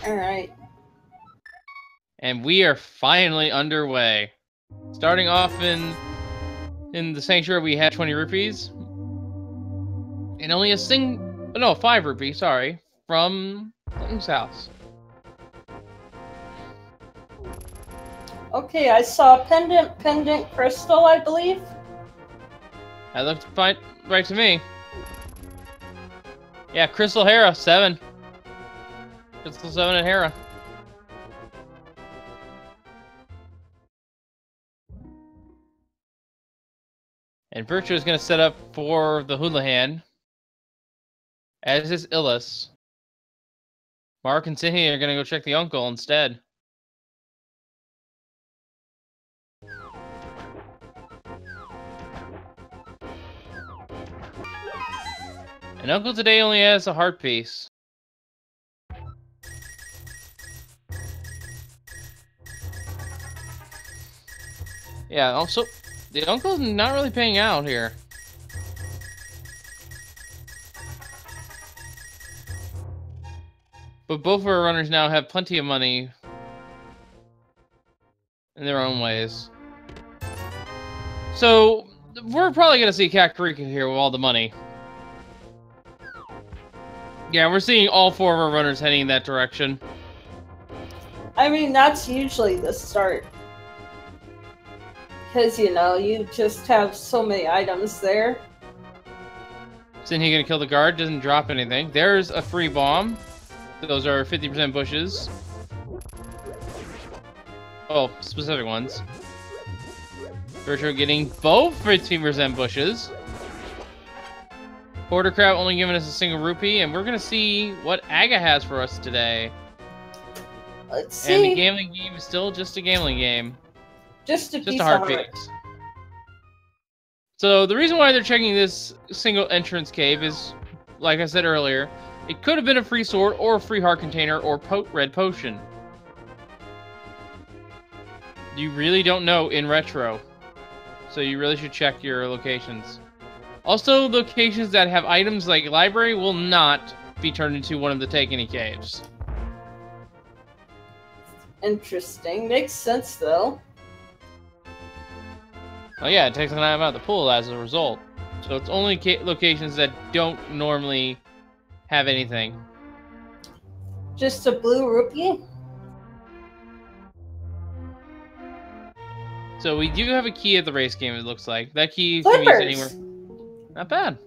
Alright. And we are finally underway. Starting off in the sanctuary, we had 20 rupees. And only 5 rupees, sorry, from Clinton's house. Okay, I saw pendant crystal, I believe. That looked fine, right to me. Yeah, Crystal Hera, 7. Crystal 7 at Hera. And Virtue is going to set up for the Houlihan. As is Illis. Mark and Sidney are going to go check the uncle instead. And Uncle today only has a heart piece. Yeah, also, the uncle's not really paying out here. But both of our runners now have plenty of money in their own ways. So, we're probably going to see Kakariko here with all the money. Yeah, we're seeing all 4 of our runners heading in that direction. I mean, that's usually the start. Because, you know, you just have so many items there. Isn't he going to kill the guard? Doesn't drop anything. There's a free bomb. Those are 50% bushes. Oh, specific ones. Virtue getting both 15% bushes. Porter Crab only giving us a single rupee, and we're gonna see what Aga has for us today. Let's see. And the gambling game is still just a gambling game. Just a hard piece. So the reason why they're checking this single entrance cave is, like I said earlier, it could have been a free sword or a free heart container or red potion. You really don't know in retro, so you really should check your locations. Also, locations that have items like library will not be turned into one of the Take Any caves. Interesting. Makes sense, though. Oh yeah, it takes an item out of the pool as a result. So it's only locations that don't normally have anything. Just a blue rupee? So we do have a key at the race game, it looks like. That key can be used anywhere. Not bad.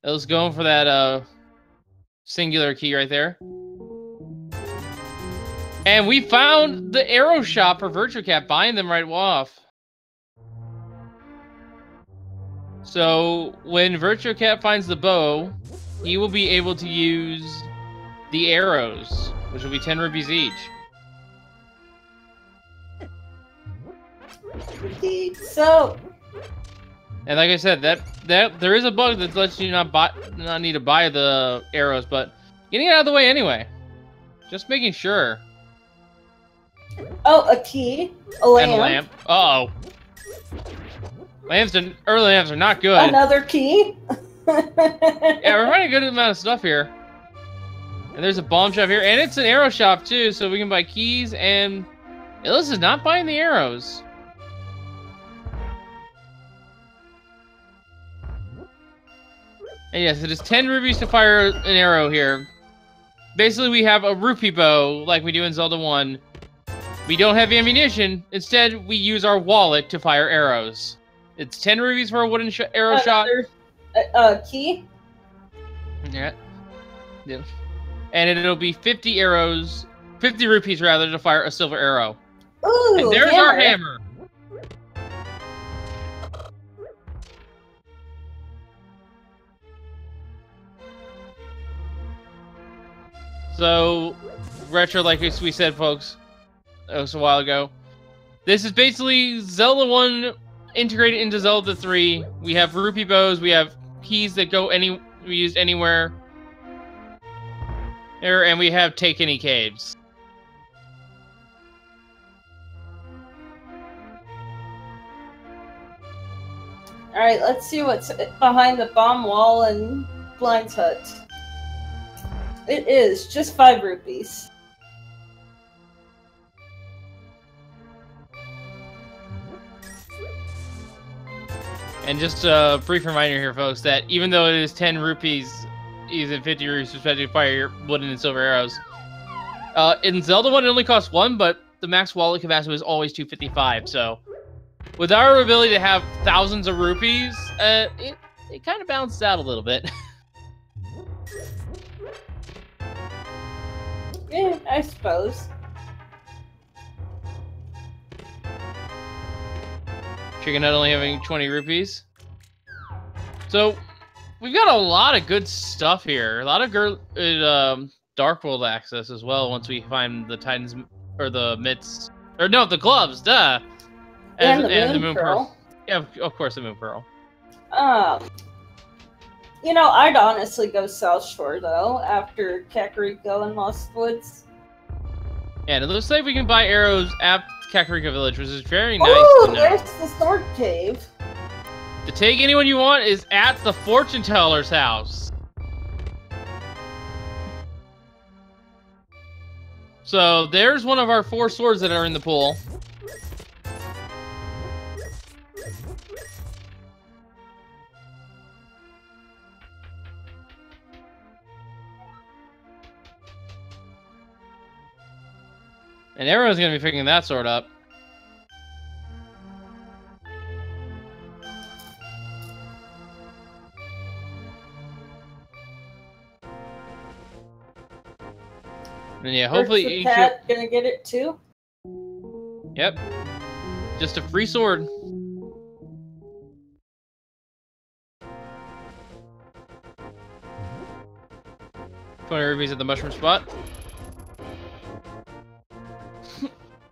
I was going for that singular key right there. And we found the arrow shop for Virtue Cat, buying them right off. So when Virtue Cat finds the bow, he will be able to use the arrows, which will be 10 rupees each. Indeed. So, and like I said, that there is a bug that lets you not need to buy the arrows, but getting it out of the way anyway. Just making sure. Oh, a key, a lamp. And a lamp. Uh-oh. Early lamps are not good. Another key. Yeah, we're finding a good amount of stuff here. And there's a bomb shop here, and it's an arrow shop too, so we can buy keys. And Illis is not buying the arrows. And yes, it is 10 rupees to fire an arrow here. Basically, we have a rupee bow, like we do in Zelda 1. We don't have ammunition. Instead, we use our wallet to fire arrows. It's 10 rupees for a wooden arrow shot. Key? Yeah. Yeah. And it'll be 50 rupees rather, to fire a silver arrow. Ooh, and there's our hammer. So, retro, like we said, folks, that was a while ago. This is basically Zelda 1 integrated into Zelda 3. We have rupee bows, we have keys that go used anywhere. And we have Take Any caves. Alright, let's see what's behind the bomb wall in Blind's hut. It is just 5 rupees. And just a brief reminder here, folks, that even though it is 10 rupees, even 50 rupees to fire your wooden and silver arrows, in Zelda 1 it only costs 1, but the max wallet capacity was always 255. So, with our ability to have thousands of rupees, it kind of balances out a little bit. Yeah, I suppose. Chicken Nut only having 20 rupees. So, we've got a lot of good stuff here. A lot of Dark World access as well once we find the Titans, or the mitts. Or no, the gloves, duh! And the Moon Pearl. Yeah, of course, the Moon Pearl. You know, I'd honestly go South Shore, though, after Kakariko and Lost Woods. Yeah, and it looks like we can buy arrows at Kakariko Village, which is very nice to know. There's the Sword Cave. To take anyone you want is at the Fortune Teller's house. So, there's one of our 4 swords that are in the pool. And everyone's gonna be picking that sword up. And yeah, hopefully the cat gonna get it too. Yep. Just a free sword. Rupees at the mushroom spot.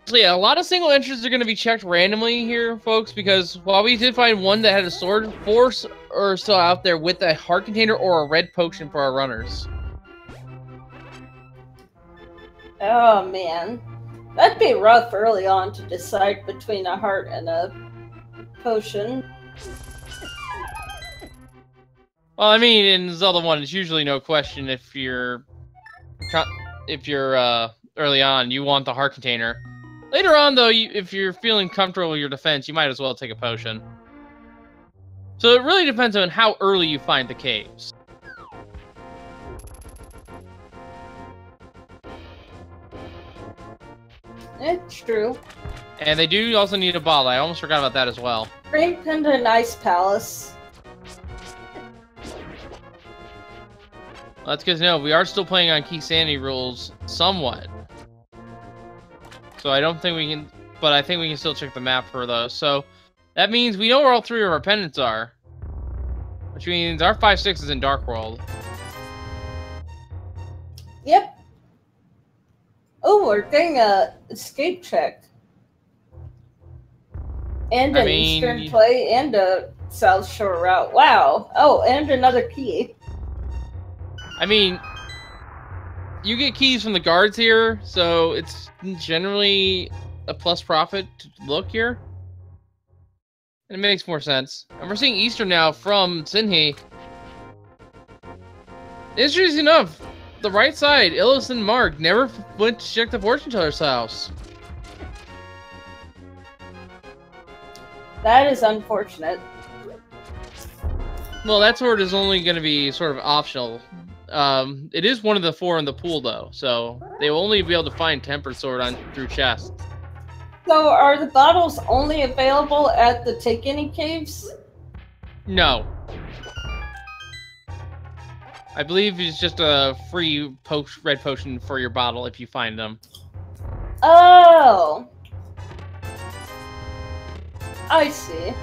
So yeah, a lot of single entries are going to be checked randomly here, folks, because while we did find one that had a sword, 4 are still out there with a heart container or a red potion for our runners. Oh man, that'd be rough early on to decide between a heart and a potion. Well, I mean, in Zelda 1, it's usually no question if you're early on, you want the heart container. Later on, though, if you're feeling comfortable with your defense, you might as well take a potion. So it really depends on how early you find the caves. It's true. And they do also need a bottle. I almost forgot about that as well. Great Pendant Ice Palace. Well, that's good to know. We are still playing on key sanity rules somewhat. So I don't think we can, but I think we can still check the map for those. So that means we know where all 3 of our pendants are. Which means our 5-6 is in Dark World. Yep. Oh, we're getting a escape check. And an Eastern play and a South Shore route. Wow. Oh, and another key. I mean, you get keys from the guards here, so it's generally a plus profit to look here. And it makes more sense. And we're seeing Eastern now from Sinhi. Interesting enough, the right side, Illis and Mark, never went to check the fortune teller's house. That is unfortunate. Well, that sword is only going to be sort of optional. It is one of the 4 in the pool, though, so they will only be able to find Tempered Sword through chests. So, are the bottles only available at the Take Any caves? No. I believe it's just a free red potion for your bottle if you find them. Oh. I see.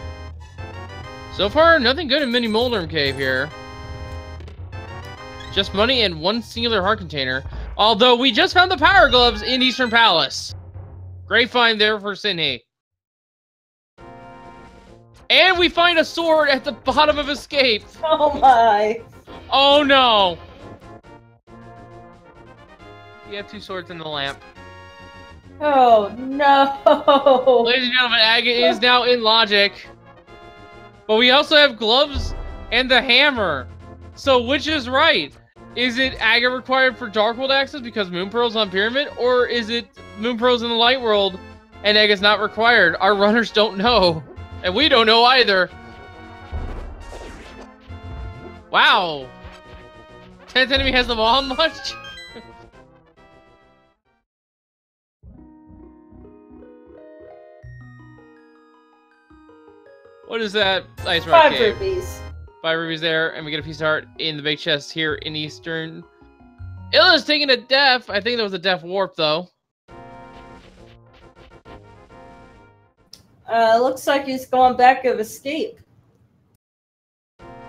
So far, nothing good in Mini Moldrum Cave here. Just money and 1 singular heart container. Although we just found the power gloves in Eastern Palace. Great find there for Sinhi. And we find a sword at the bottom of Escape. Oh my. Oh no. You have 2 swords in the lamp. Oh no. Ladies and gentlemen, Agate is now in logic. But we also have gloves and the hammer. So which is right? Is it agate required for Dark World access because Moon Pearl's on Pyramid? Or is it Moon Pearl's in the Light World and agate's not required? Our runners don't know. And we don't know either. Wow. 10th enemy has the bomb launched? What is that? Ice Rock 5 Cave. rupees. 5 rubies there, and we get a piece of heart in the big chest here in Eastern. Illa's taking a death. I think that was a death warp, though. Looks like he's going back of escape.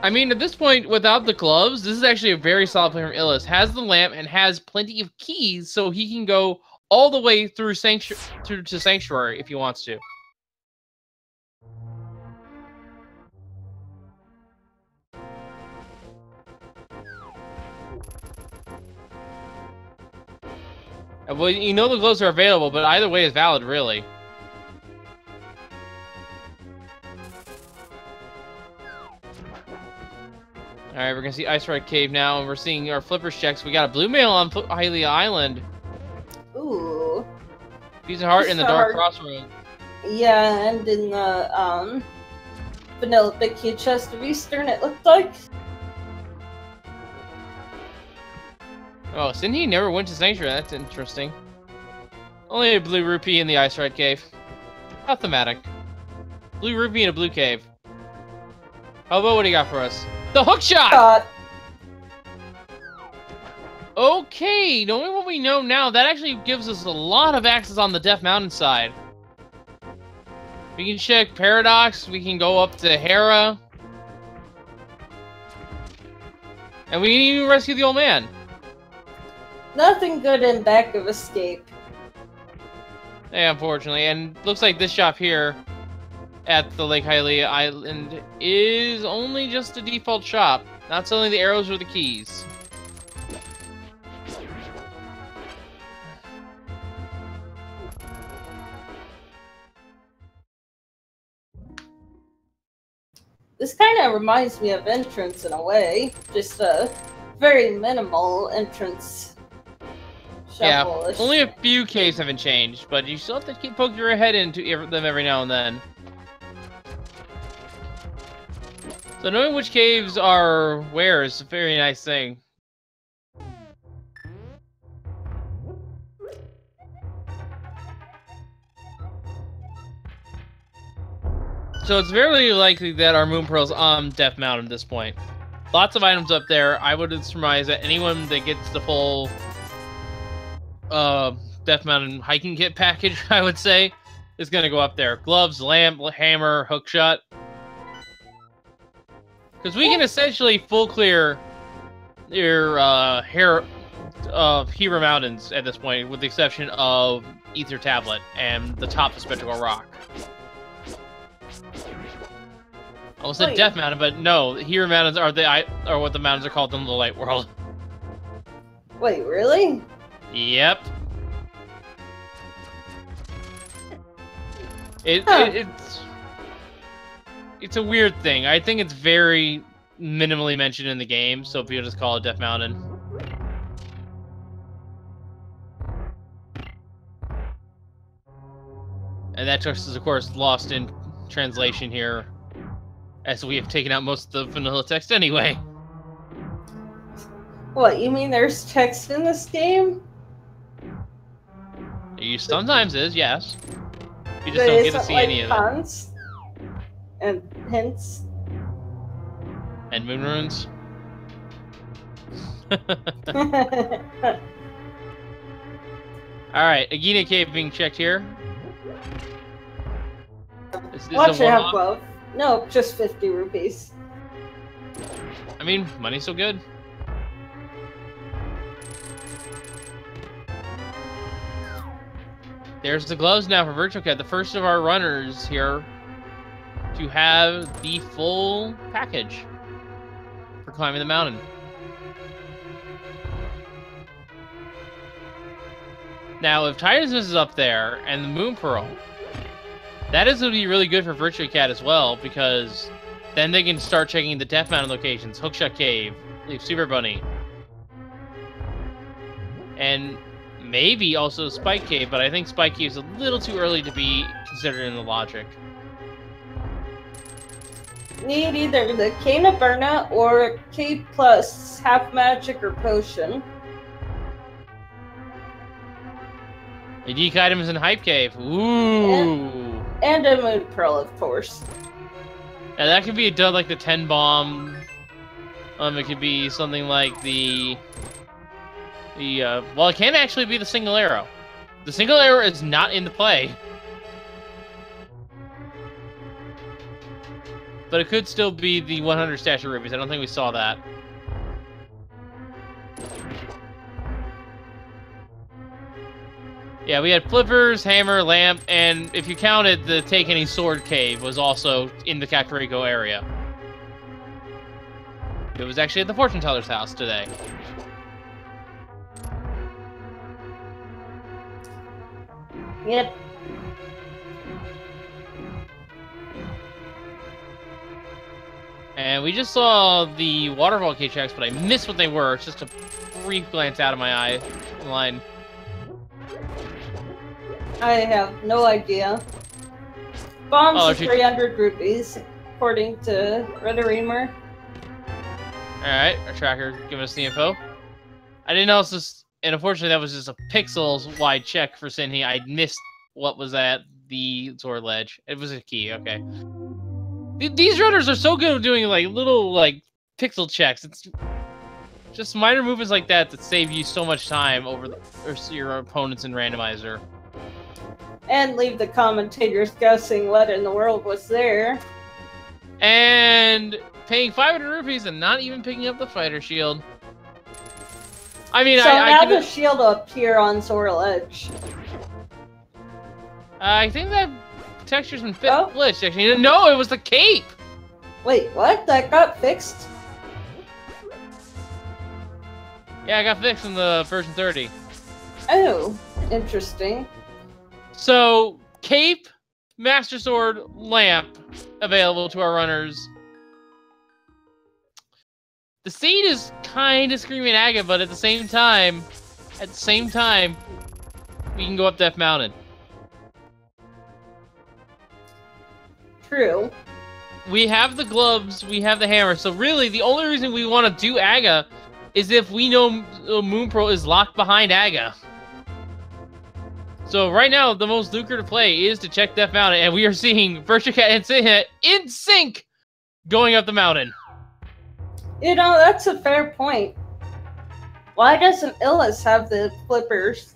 I mean, at this point, without the gloves, this is actually a very solid play from Illis. Has the lamp and has plenty of keys, so he can go all the way through to Sanctuary if he wants to. Well, you know the gloves are available, but either way is valid, really. Alright, we're gonna see Ice Rock Cave now, and we're seeing our flippers checks. We got a blue mail on Hylia Island. Ooh. Piece of heart in the Dark Crossroad. Yeah, and in the vanilla big key chest of Eastern, it looked like. Oh, Sinhi never went to Sanctuary. That's interesting. Only a blue rupee in the Ice Ride Cave. How thematic. Blue rupee in a blue cave. How about what do you got for us? The hook shot! Okay, knowing what we know now, that actually gives us a lot of access on the Death Mountain side. We can check Paradox, we can go up to Hera. And we can even rescue the old man. Nothing good in back of escape. Yeah, unfortunately. And looks like this shop here at the Lake Hylia Island is only just a default shop. Not selling the arrows or the keys. This kind of reminds me of Entrance in a way. Just a very minimal entrance. Yeah, only a few caves haven't changed, but you still have to keep poking your head into them every now and then. So knowing which caves are where is a very nice thing. So it's very likely that our Moon Pearl's on Death Mountain at this point. Lots of items up there. I would surmise that anyone that gets the full Death Mountain hiking kit package, I would say, is gonna go up there. Gloves, lamp, hammer, hookshot. Because we can essentially full clear your Hera Mountains at this point, with the exception of Ether Tablet and the top of Spectral Rock. I almost said Death Mountain, but no, Hero Mountains are what the mountains are called in the Light World. Wait, really? Yep. It's a weird thing. I think it's very minimally mentioned in the game, so people just call it Death Mountain. And that text is, of course, lost in translation here, as we have taken out most of the vanilla text anyway. What, you mean there's text in this game? You sometimes is, yes. You just don't get to see any of it. Puns and hints. And moon runes. Alright, Agina Cave being checked here. Watch it have both. No, just 50 rupees. I mean, money's so good. There's the gloves now for Virtual Cat, the first of our runners here to have the full package for climbing the mountain. Now, if Titusness is up there and the Moon Pearl, that is going to be really good for Virtual Cat as well, because then they can start checking the Death Mountain locations, Hookshot Cave, the Super Bunny. and maybe also Spike Cave, but I think Spike Cave is a little too early to be considered in the logic. Need either the Cane of Burna or K plus half magic or potion. Unique items in Hype Cave. Ooh. And a Moon Pearl, of course. Yeah, that could be done like the 10 bomb. It could be something like the well, it can actually be the single arrow. The single arrow is not in the play. But it could still be the 100 stash of rubies. I don't think we saw that. Yeah, we had flippers, hammer, lamp, and if you counted, the Take Any Sword Cave was also in the Kakariko area. It was actually at the Fortune Teller's house today. Yep. And we just saw the waterfall key checks, but I missed what they were. It's just a brief glance out of my eye line. I have no idea. Bombs is 300 rupees, according to Redareamer. Alright, our tracker giving us the info. I didn't know this, and unfortunately that was just a pixels wide check for Sinhi. I missed what was at the sword ledge. It was a key, okay. These runners are so good at doing like little like pixel checks. It's just minor movements like that that save you so much time over your opponents in randomizer. And leave the commentators guessing what in the world was there. And paying 500 rupees and not even picking up the fighter shield. I mean, so now the shield will appear on Sword Edge. I think that texture's been glitched, actually. No, it was the cape! Wait, what? That got fixed? Yeah, I got fixed in the version 30. Oh, interesting. So, cape, Master Sword, lamp available to our runners. The seed is kind of screaming Aga, but at the same time, we can go up Death Mountain. True. We have the gloves, we have the hammer, so really the only reason we want to do Aga is if we know Moon Pearl is locked behind Aga. So right now, the most lucrative play is to check Death Mountain, and we are seeing Virtua Cat and Sinha in sync going up the mountain. You know, that's a fair point. Why doesn't Illis have the flippers?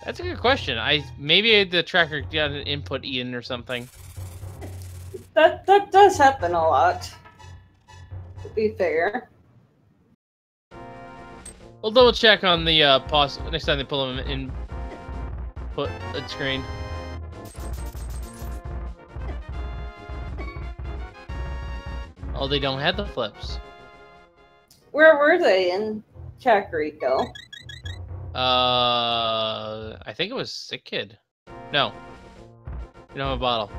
That's a good question. Maybe the tracker got an input Eden or something. That does happen a lot, to be fair. We'll double check on the pause next time they pull them in. Put a screen. Oh, they don't have the flips. Where were they in Kakariko? I think it was Sick Kid. No. You don't have a bottle.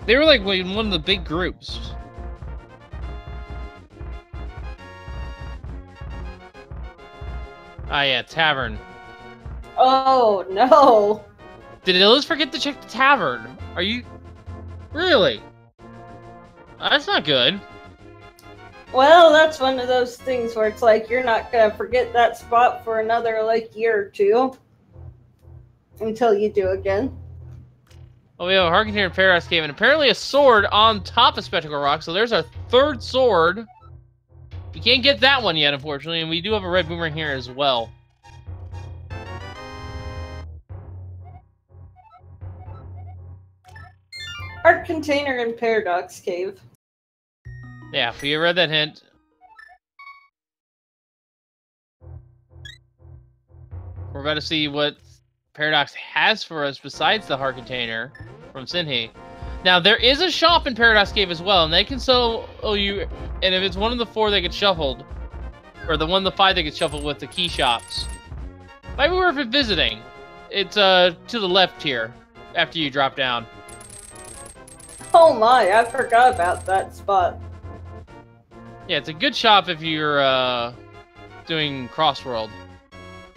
They were like in one of the big groups. Ah, yeah, tavern. Oh, no. Did Illis forget to check the tavern? Are you... Really? That's not good. Well, that's one of those things where it's like, you're not gonna forget that spot for another, like, year or two. Until you do again. Oh, we have a Heart Container Paradox Cave, and apparently a sword on top of Spectacle Rock, so there's our third sword. We can't get that one yet, unfortunately, and we do have a red boomerang here as well. Heart Container and Paradox Cave. Yeah, we read that hint. We're about to see what Paradox has for us besides the Heart Container from Sinhi. Now, there is a shop in Paradox Cave as well, and they can sell you, and if it's one of the 4 that get shuffled, or the one of the 5 that get shuffled with the key shops, might be worth it visiting. It's to the left here, after you drop down. Oh my, I forgot about that spot. Yeah, it's a good shop if you're doing crossworld.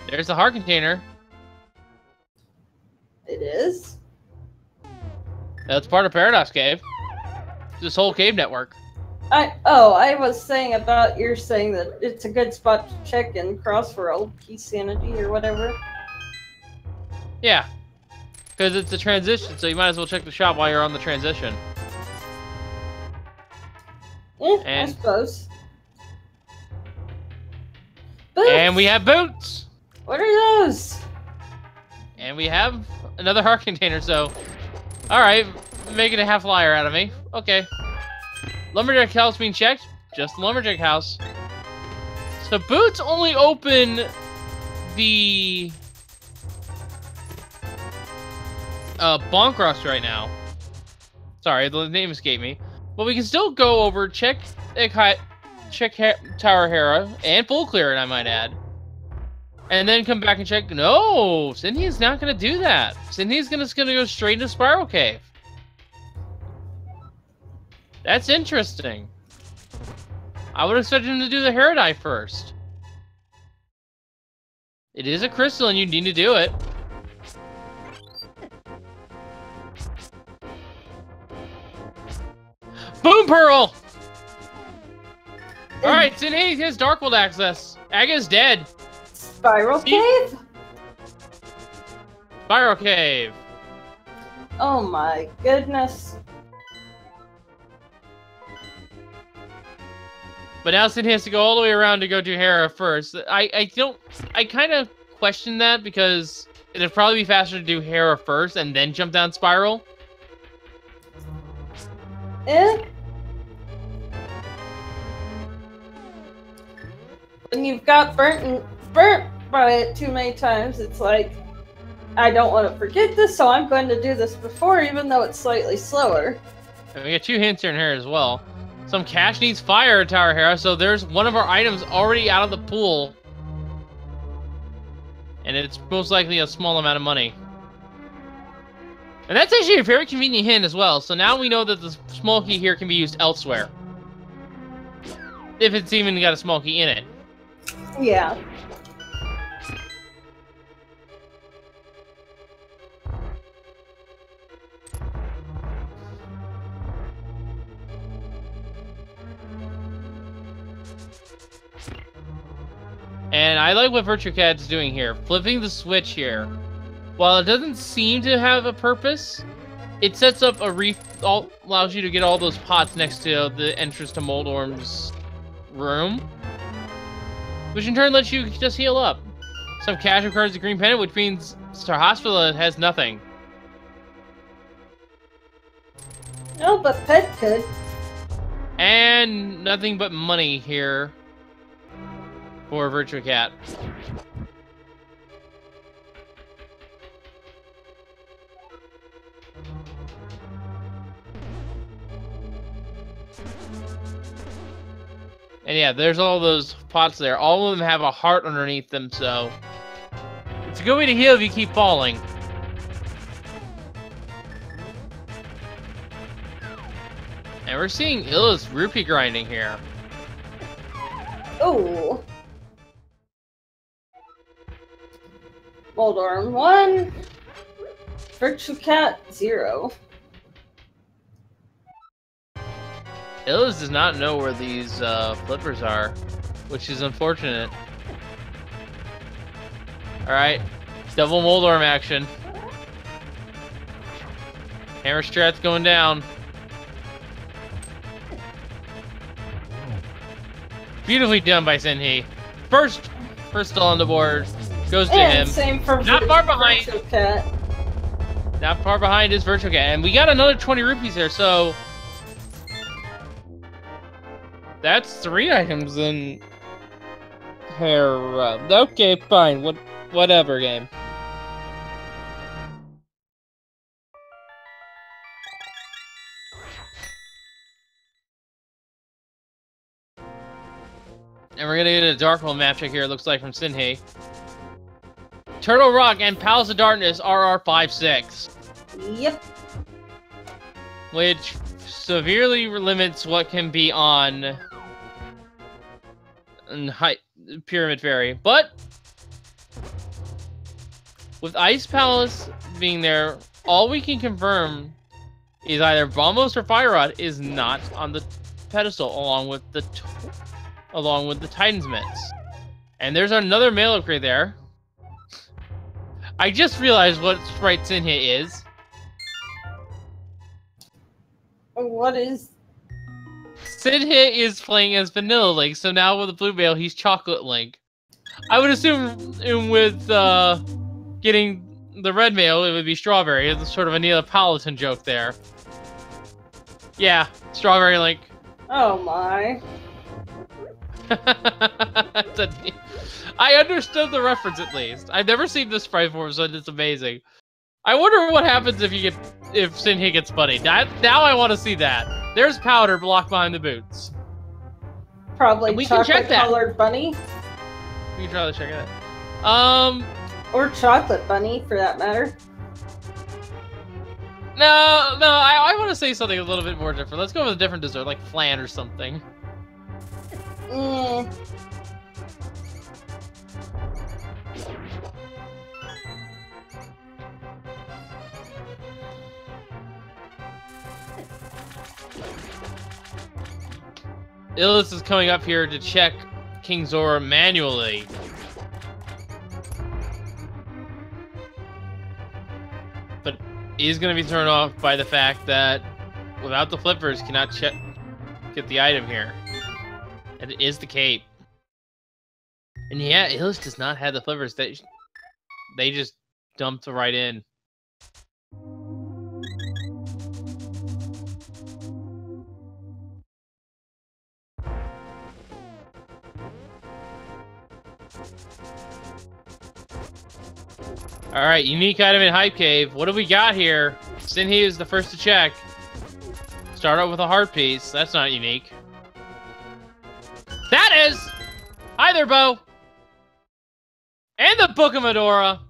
There's the heart container. It is? That's part of Paradox Cave. This whole cave network. I was saying about you're saying that it's a good spot to check in crossworld, Key Sanity or whatever. Yeah. Because it's a transition, so you might as well check the shop while you're on the transition. I suppose. Boots. And we have boots! What are those? And we have another heart container, so... Alright, making a half liar out of me. Okay. Lumberjack house being checked. Just the Lumberjack house. So boots only open the... Bonk Rust right now. Sorry, the name escaped me. But we can still go over, check Tower Hera, and full clear it, I might add. And then come back and check. No! Cindy's not going to do that. Cindy's just going to go straight into Spiral Cave. That's interesting. I would expect him to do the Herodite first. It is a crystal and you need to do it. Boom Pearl! Alright, Cindy has Darkworld access. Aga's dead. Spiral Cave? Spiral Cave. Oh my goodness. But now Cindy has to go all the way around to go to Hera first. I kind of question that because it'd probably be faster to do Hera first and then jump down Spiral. When you've got burnt by it too many times, it's like, I don't want to forget this, so I'm going to do this before, even though it's slightly slower. And we get 2 hints here and here as well. Some cash needs fire at Tower Hera, so there's one of our items already out of the pool. And it's most likely a small amount of money. And that's actually a very convenient hint as well, so now we know that the small key here can be used elsewhere. If it's even got a small key in it. Yeah. And I like what Virtue Cat's doing here. Flipping the switch here. While it doesn't seem to have a purpose, it sets up a allows you to get all those pots next to the entrance to Moldorm's room. Which in turn lets you just heal up. Some cash requires the green pendant, which means Star Hospital has nothing. Oh, but Pet could. And nothing but money here for Virtue Cat. And yeah, there's all those pots there. All of them have a heart underneath them, so it's a good way to heal if you keep falling. And we're seeing Illa's rupee grinding here. Oh. Moldorm 1. Virtue Cat 0. Illa's does not know where these flippers are, which is unfortunate. Alright, double Moldorm action. Hammer Strat's going down. Beautifully done by Sinhee. First still on the board. Goes to him. Same for Not far behind. Virtue Cat. Not far behind is Virtual Cat. And we got another 20 rupees here, so that's 3 items in Hera. Okay, fine. Whatever, game. And we're gonna get a Darkworld map check here, it looks like, from Sinhee. Turtle Rock and Palace of Darkness RR56. Yep. Which, severely limits what can be on Pyramid Fairy. But with Ice Palace being there, all we can confirm is either Bombos or Fire Rod is not on the pedestal, along with the Titan's Mitts. And there's another mail upgrade there. I just realized what Sprite Sinhei is. What is? Sinhei is playing as Vanilla Link, so now with the blue mail, he's Chocolate Link. I would assume with getting the red mail, it would be Strawberry. It's sort of a Neapolitan joke there. Yeah, Strawberry Link. Oh my. I understood the reference at least. I've never seen this sprite form, so it's amazing. I wonder what happens if Sinhei gets bunnied. Now I want to see that. There's Powder blocked behind the boots. Probably chocolate-colored bunny. We can try to check it. Or chocolate bunny, for that matter. No, I want to say something a little bit more different. Let's go with a different dessert, like flan or something. Illus is coming up here to check King Zora manually. But he's going to be turned off by the fact that without the flippers, cannot get the item here. And it is the cape. And yeah, Illus does not have the flippers. They just dumped right in. Alright, unique item in Hype Cave. What do we got here? Sinhei is the first to check. Start out with a heart piece. That's not unique. That is! Hi there, Bo! And the Book of Medora!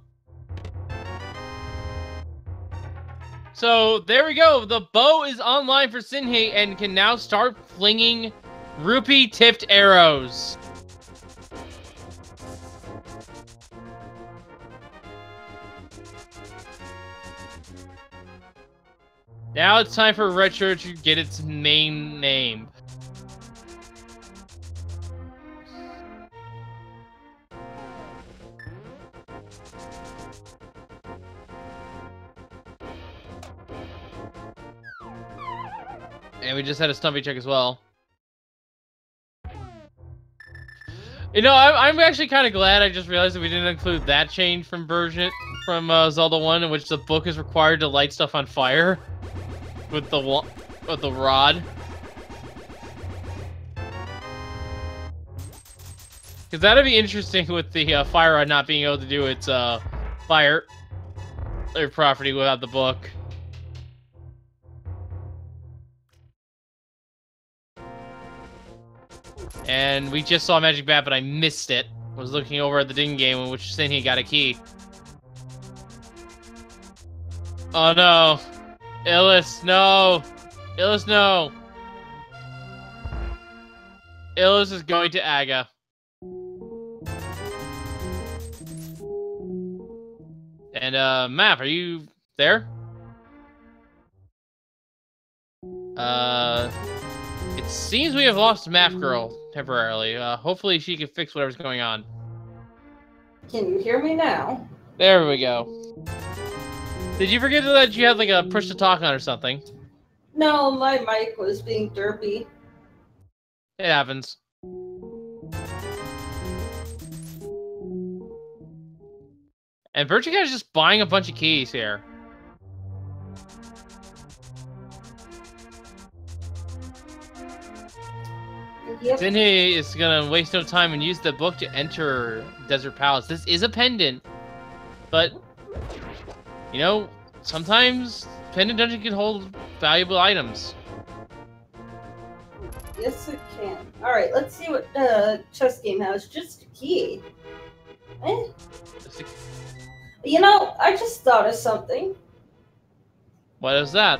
So, there we go. The bow is online for Sinhei and can now start flinging rupee-tipped arrows. Now it's time for Retro to get its main name. And we just had a stumpy check as well. You know, I'm actually kind of glad I just realized that we didn't include that change from Zelda 1, in which the book is required to light stuff on fire with the rod. Because that'd be interesting with the fire rod not being able to do its fire property without the book. And we just saw Magic Bat, but I missed it. I was looking over at the Ding game in which Sinhei got a key. Oh no. Illus, no. Illus, no. Illus is going to Aga. And, Map, are you there? It seems we have lost Map Girl temporarily. Hopefully she can fix whatever's going on. Can you hear me now? There we go. Did you forget that you had like a push to talk on or something? No, my mic was being derpy. It happens. And Virtue Cat is just buying a bunch of keys here. Yep. Sinhei is gonna waste no time and use the book to enter Desert Palace. This is a pendant, but you know, sometimes pendant dungeon can hold valuable items. Yes, it can. All right, let's see what chess game has. Just a key. Eh? You know, I just thought of something. What is that?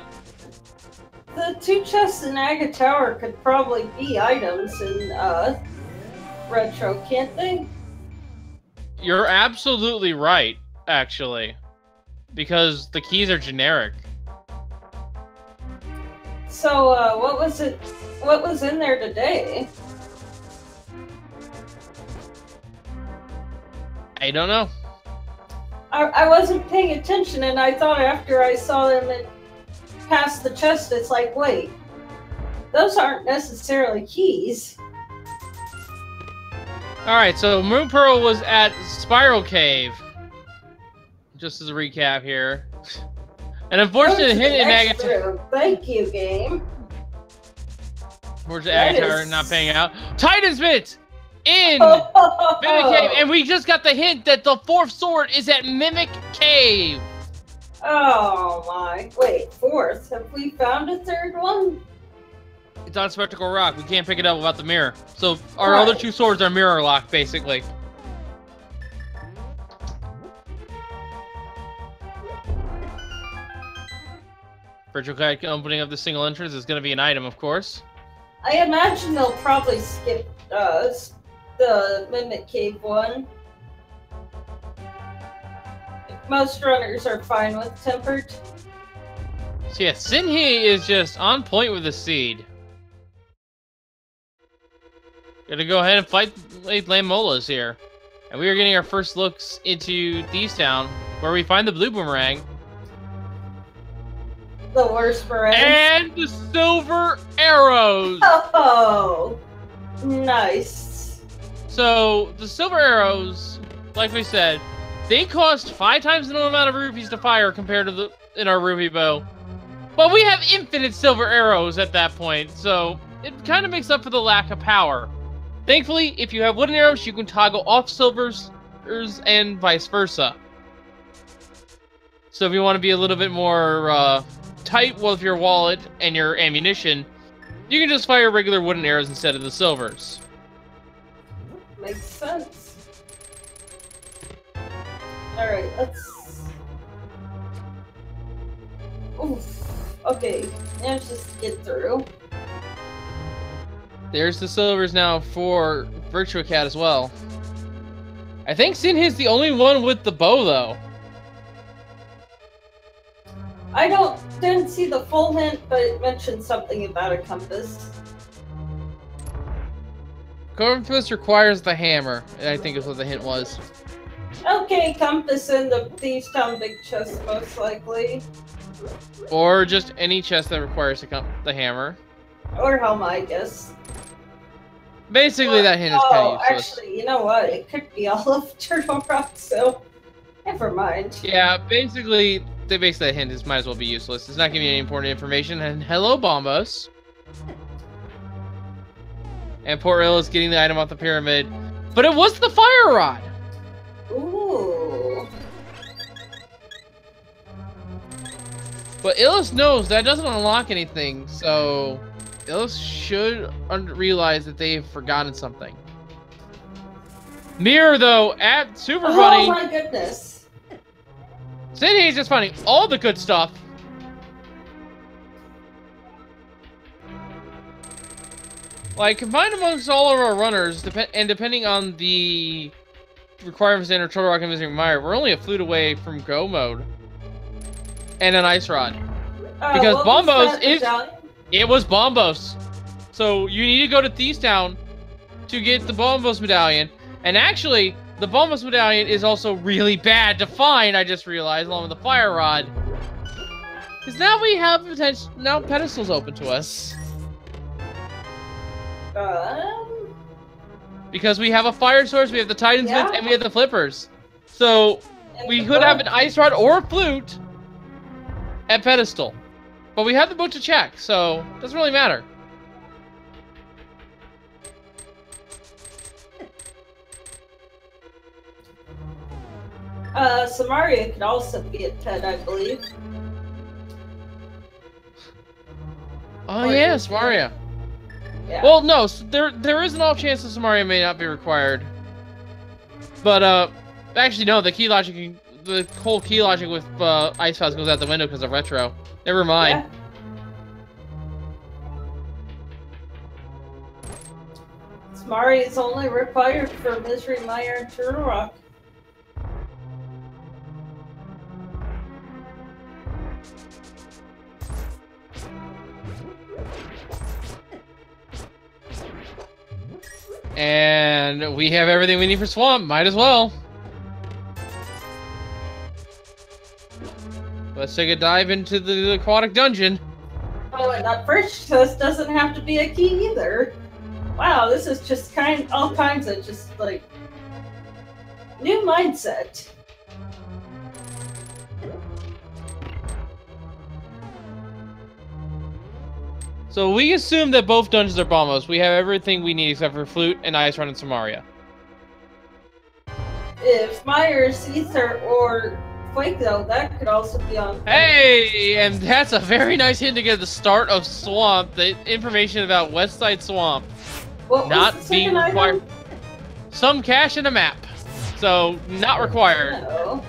the 2 chests in Aga Tower could probably be items in Retro, can't they? You're absolutely right, actually. Because the keys are generic. So, what was in there today? I don't know. I wasn't paying attention, and I thought after I saw them past the chest, it's like, wait, those aren't necessarily keys. Alright, so Moon Pearl was at Spiral Cave. Just as a recap here. An unfortunate hit in Aga. Thank you, game. Unfortunate Aga Tower not paying out. Titan's Bit! In Mimic Cave! And we just got the hint that the 4th sword is at Mimic Cave! Oh my. Wait, 4th? Have we found a 3rd one? It's on Spectacle Rock. We can't pick it up without the mirror. So our other 2 swords are mirror locked, basically. Virtual Guide opening of the single entrance is going to be an item, of course. I imagine they'll probably skip the Mimic Cave one. Most runners are fine with tempered. So yeah, Sinhee is just on point with the seed. Gonna go ahead and fight Lamolas here. And we are getting our first looks into Thieves Town, where we find the blue boomerang. The worst boomerang. And the silver arrows! Oh, nice. So, the silver arrows, like we said, they cost 5 times the amount of rupees to fire compared to in our rupee bow. But we have infinite silver arrows at that point, so it kind of makes up for the lack of power. Thankfully, if you have wooden arrows, you can toggle off silvers and vice versa. So if you want to be a little bit more tight with your wallet and your ammunition, you can just fire regular wooden arrows instead of the silvers. Makes sense. Alright, let's... Oof. Okay, let's just get through. There's the silvers now for Virtua Cat as well. I think Sinhee's the only one with the bow, though. I didn't see the full hint, but it mentioned something about a compass. Compass requires the hammer, I think is what the hint was. Okay, compass in the Thieves Town big chest, most likely. Or just any chest that requires the hammer. Or helm, I guess. Basically, that hint is kind of useless. Actually, you know what? It could be all of Turtle Rock, so never mind. Yeah, basically that hint might as well be useless. It's not giving you any important information. And hello, Bombos. And poor Ill is getting the item off the pyramid. But it was the fire rod! Ooh. But Illis knows that doesn't unlock anything, so Illis should realize that they've forgotten something. Mirror, though, at Super Bunny. Oh my goodness. Sinhee's just finding all the good stuff. Like, combined amongst all of our runners, and depending on the requirements in our Turtle Rock and Visiting Mire, we're only a flute away from Go mode. And an Ice Rod. Because Bombos is... It was Bombos. So, you need to go to Thieves Town to get the Bombos medallion. And actually, the Bombos medallion is also really bad to find, I just realized, along with the Fire Rod. Because now we have potential... Now pedestals open to us. Because we have a fire source, we have the Titan's Bits, and we have the flippers. So, we could have an Ice Rod or a flute at pedestal. But we have the book to check, so it doesn't really matter. Samaria could also be a TED, I believe. Oh yeah, Samaria. Yeah. Well, no, there is an off chance that Samaria may not be required. But, actually no, the whole key logic with Ice Files goes out the window because of retro. Never mind. Smari is only required for Misery Mire and Turtle Rock. And we have everything we need for Swamp. Might as well. Let's take a dive into the aquatic dungeon. Oh, and that first quest doesn't have to be a key either. Wow, this is just all kinds of just like new mindset. So we assume that both dungeons are bombos. We have everything we need except for Flute and Ice Run and Samaria. If Myers, Ether, or Quake, though, that could also be on. Hey, and that's a very nice hint to get at the start of Swamp. The information about Westside Swamp What not was the being second required. item? Some cache and a map, so not required. No.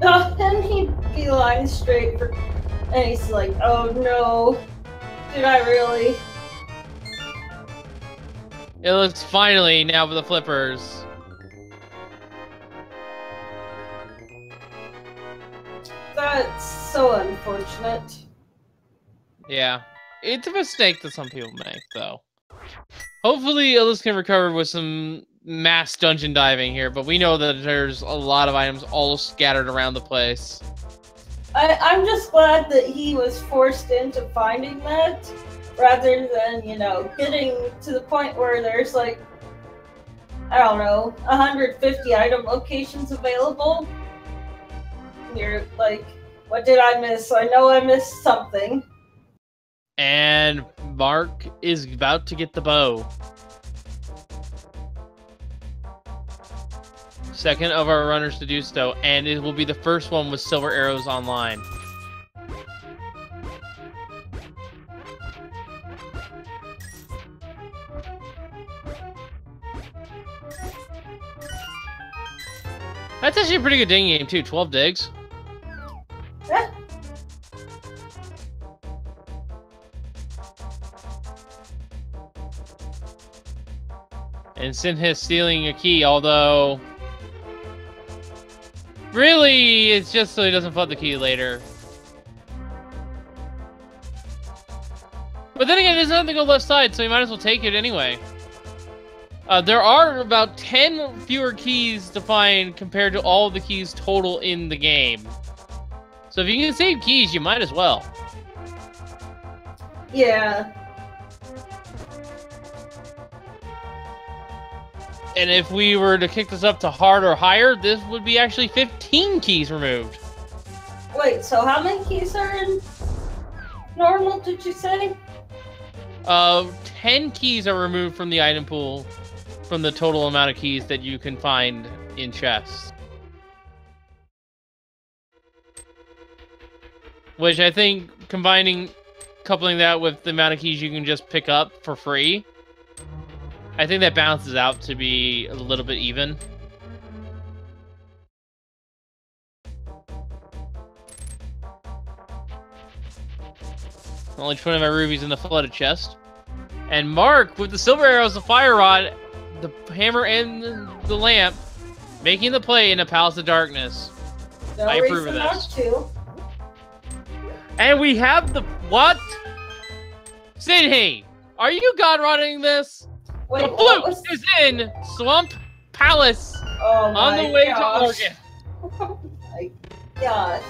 Oh, and he beelines straight for, and he's like, "Oh no, did I really?" It looks finally now with the flippers. That's so unfortunate. Yeah, it's a mistake that some people make, though. Hopefully, Illis can recover with some mass dungeon diving here, but we know that there's a lot of items all scattered around the place. I'm just glad that he was forced into finding that, rather than, you know, getting to the point where there's like, I don't know, 150 item locations available. You're like, what did I miss? I know I missed something. And Mark is about to get the bow. Second of our runners to do so, and it will be the first one with silver arrows online. That's actually a pretty good digging game too, 12 digs. Yeah. And Sinha stealing a key, although really it's just so he doesn't flood the key later. But then again, there's nothing to go left side, so you might as well take it anyway. There are about 10 fewer keys to find compared to all the keys total in the game. So if you can save keys, you might as well. Yeah. And if we were to kick this up to hard or higher, this would be actually 15 keys removed. Wait, so how many keys are in normal, did you say? 10 keys are removed from the item pool from the total amount of keys that you can find in chests. Which I think coupling that with the amount of keys you can just pick up for free, I think that balances out to be a little bit even. Only 20 of my rubies in the flooded chest. And Mark, with the silver arrows, the fire rod, the hammer, and the lamp, making the play in a Palace of Darkness. No I approve of reason this. not to. And we have the... What? Sinhei, are you god-running this? Wait, The what flute was... is in Swamp Palace Oh my on the way gosh. to Oregon. Oh my gosh.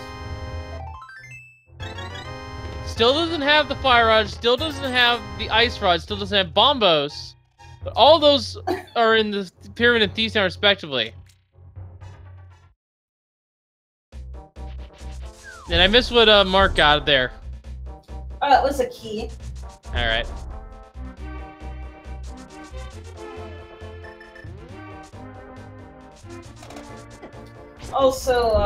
Still doesn't have the fire rod, still doesn't have the ice rod, still doesn't have bombos. But all those are in the Pyramid and Thieves Town respectively. And I missed what Mark got there. Oh, it was a key. Alright. Also,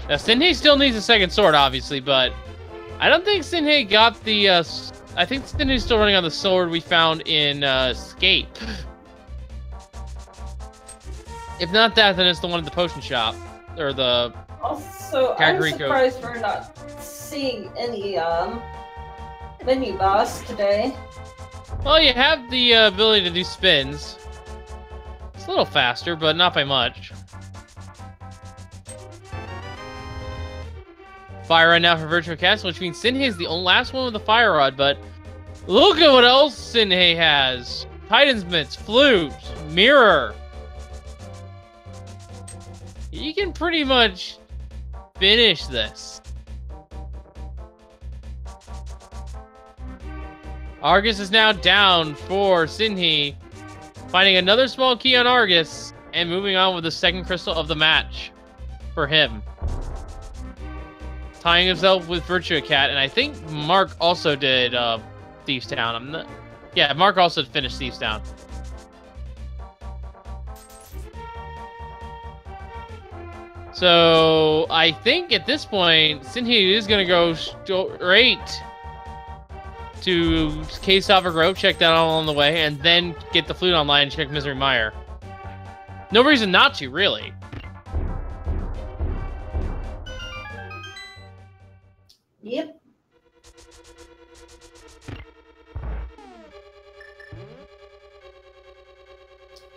Now, Sinhei still needs a second sword, obviously, but I don't think Sinhei got the, I think Sinhei's still running on the sword we found in, Escape. If not that, then it's the one at the potion shop. or the Also, I'm Kakariko. surprised we're not seeing any mini boss today. Well, you have the ability to do spins. It's a little faster, but not by much. Fire rod now for Virtual Castle, which means Sinhei is the last one with the fire rod, but look at what else Sinhei has. Titan's Mitts, Flute, Mirror. You can pretty much finish this. Argus is now down for Sinhei, finding another small key on Argus, and moving on with the second crystal of the match for him. Tying himself with Virtua Cat, and I think Mark also did Thieves Town. Yeah, Mark also finished Thieves Town. So I think at this point, Sinhei is going to go straight to Case Alpha Grove, check that all on the way, and then get the flute online and check Misery Mire. No reason not to, really. Yep.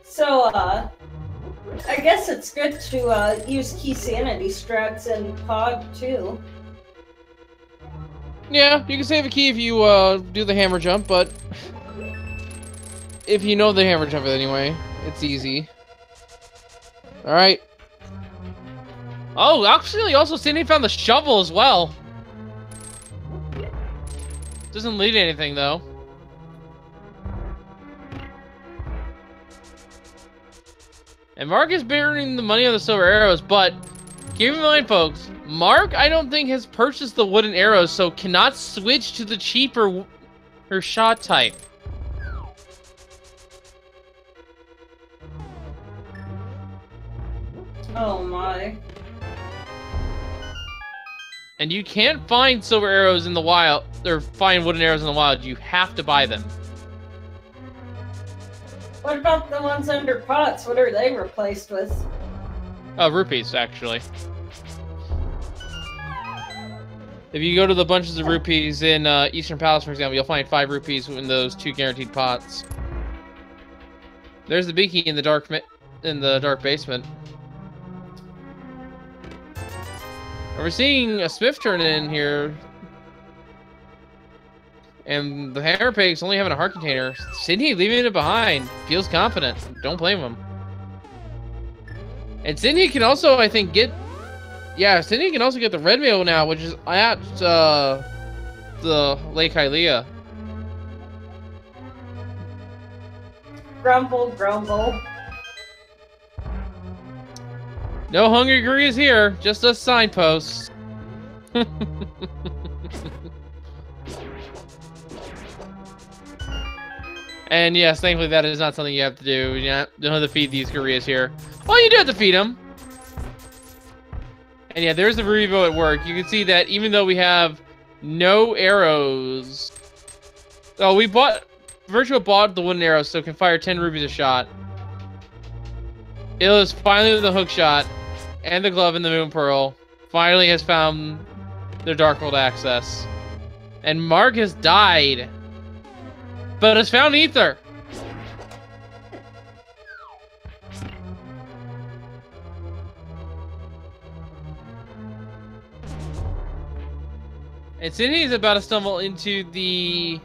So, I guess it's good to use key sanity strats in Pod too. Yeah, you can save a key if you do the hammer jump, but if you know the hammer jump anyway, it's easy. Alright. Oh, actually, also Cindy found the shovel as well. Doesn't lead to anything, though. And Mark is burning the money on the silver arrows, but keep in mind, folks, Mark, I don't think, has purchased the wooden arrows, so cannot switch to the cheaper shot type. Oh my. And you can't find silver arrows in the wild, or find wooden arrows in the wild. You have to buy them. What about the ones under pots? What are they replaced with? Rupees, actually. If you go to the bunches of rupees in Eastern Palace, for example, you'll find 5 rupees in those 2 guaranteed pots. There's the Beaky in the dark basement. And we're seeing a Smith turn in here. And the Hammer Pig's only having a heart container. Sydney leaving it behind. Feels confident. Don't blame him. And Sydney can also, I think, get... Yeah, Sydney can also get the red mail now, which is at the Lake Hylia. Grumble, grumble. No Hungry Grease here, just us signposts. And yes, thankfully that is not something you have to do. You don't have to feed these gorillas here. Well, you do have to feed them. And yeah, there's the Revo at work. You can see that even though we have no arrows... Oh, Virtua bought the wooden arrows, so it can fire 10 rupees a shot. Illis finally with the hook shot, and the glove and the moon pearl, finally has found their Darkhold access. And Mark has died, but has found Ether. And Sydney is about to stumble into the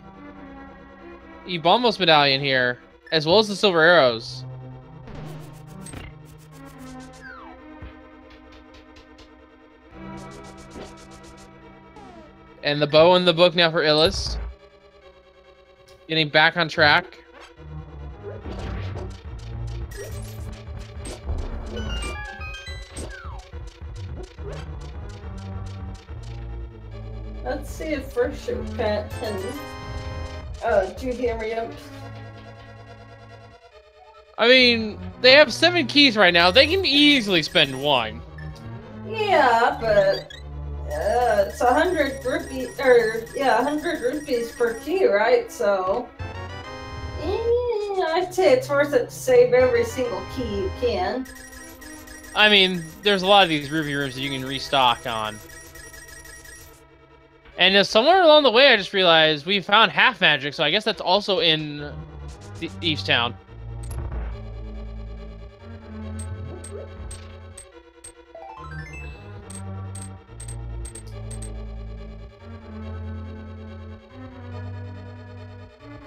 Bombos medallion here, as well as the silver arrows. And the bow and the book now for Illis. Getting back on track. Let's see if First Cat can do hammer jump. I mean, they have 7 keys right now. They can easily spend 1. Yeah, but it's 100 rupees, or yeah, 100 rupees per key, right? So, I'd say it's worth it to save every single key you can. I mean, there's a lot of these ruby rooms that you can restock on. And somewhere along the way, I just realized we found half magic, so I guess that's also in East Town.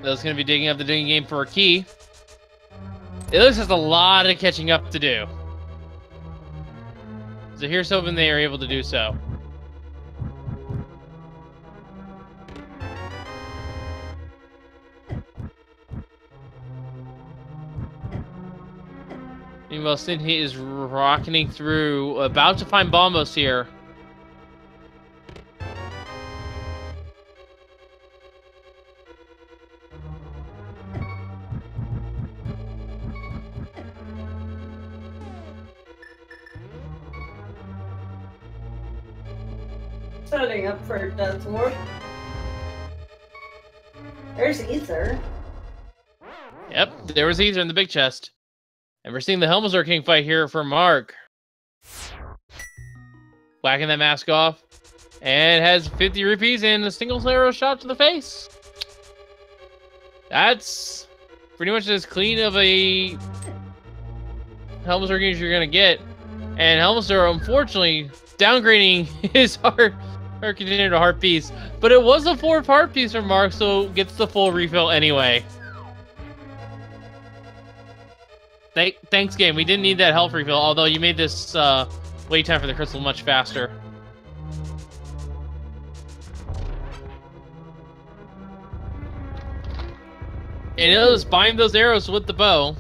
That's going to be digging up the digging game for a key. It looks like a lot of catching up to do. So here's hoping they are able to do so. Meanwhile, Sydney is rocketing through, about to find Bombos here. Setting up for a death warp. There's Ether. Yep, there was Ether in the big chest. And we're seeing the Helmazor King fight here for Mark. Whacking that mask off. And has 50 rupees and a single arrow shot to the face. That's pretty much as clean of a Helmazor King as you're going to get. And Helmazor, unfortunately, downgrading his heart container to heart piece. But it was a 4th heart piece from Mark, so gets the full refill anyway. Thanks, game. We didn't need that health refill, although you made this wait time for the crystal much faster. And it was buying those arrows with the bow.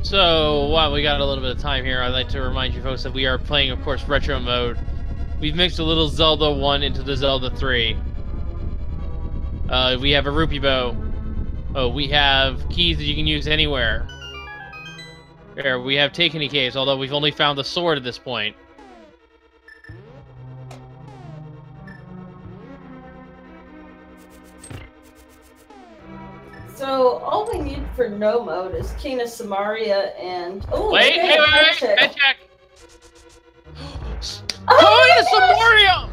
So, while we got a little bit of time here, I'd like to remind you folks that we are playing, of course, retro mode. We've mixed a little Zelda 1 into the Zelda 3. We have a rupee bow. Oh, we have keys that you can use anywhere. There, we have Takeni caves, although we've only found the sword at this point. So all we need for no mode is King of Samaria and wait, pet check. Oh, King of Samaria!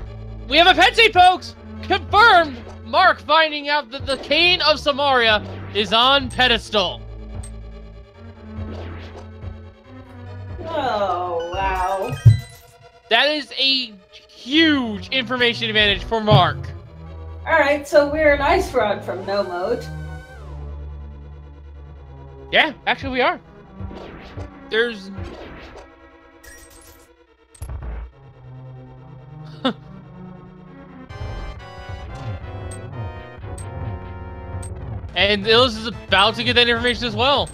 We have a pet seed, folks! Confirmed! Mark finding out that the King of Samaria is on pedestal. Oh, wow. That is a huge information advantage for Mark. Alright, so we're an ice rod from no mode. Yeah, actually we are. There's... And Illis is about to get that information as well.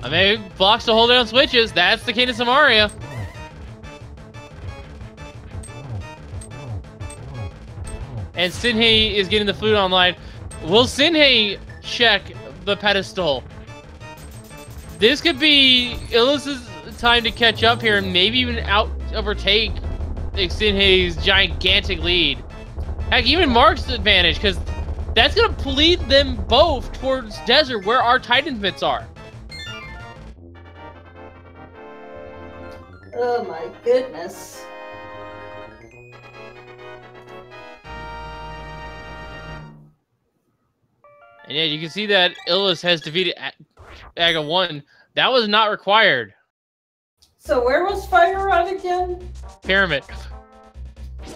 I mean, blocks to hold down switches. That's the King of Samaria. And Sinhei is getting the flute online. Will Sinhei check the pedestal? This could be Illis's time to catch up here and maybe even overtake Sinhei's gigantic lead. Heck, even Mark's advantage, because that's going to lead them both towards Desert, where our Titan Pits are. Oh my goodness. And yeah, you can see that Illis has defeated Aga 1. That was not required. So where was Fire Rod again? Pyramid.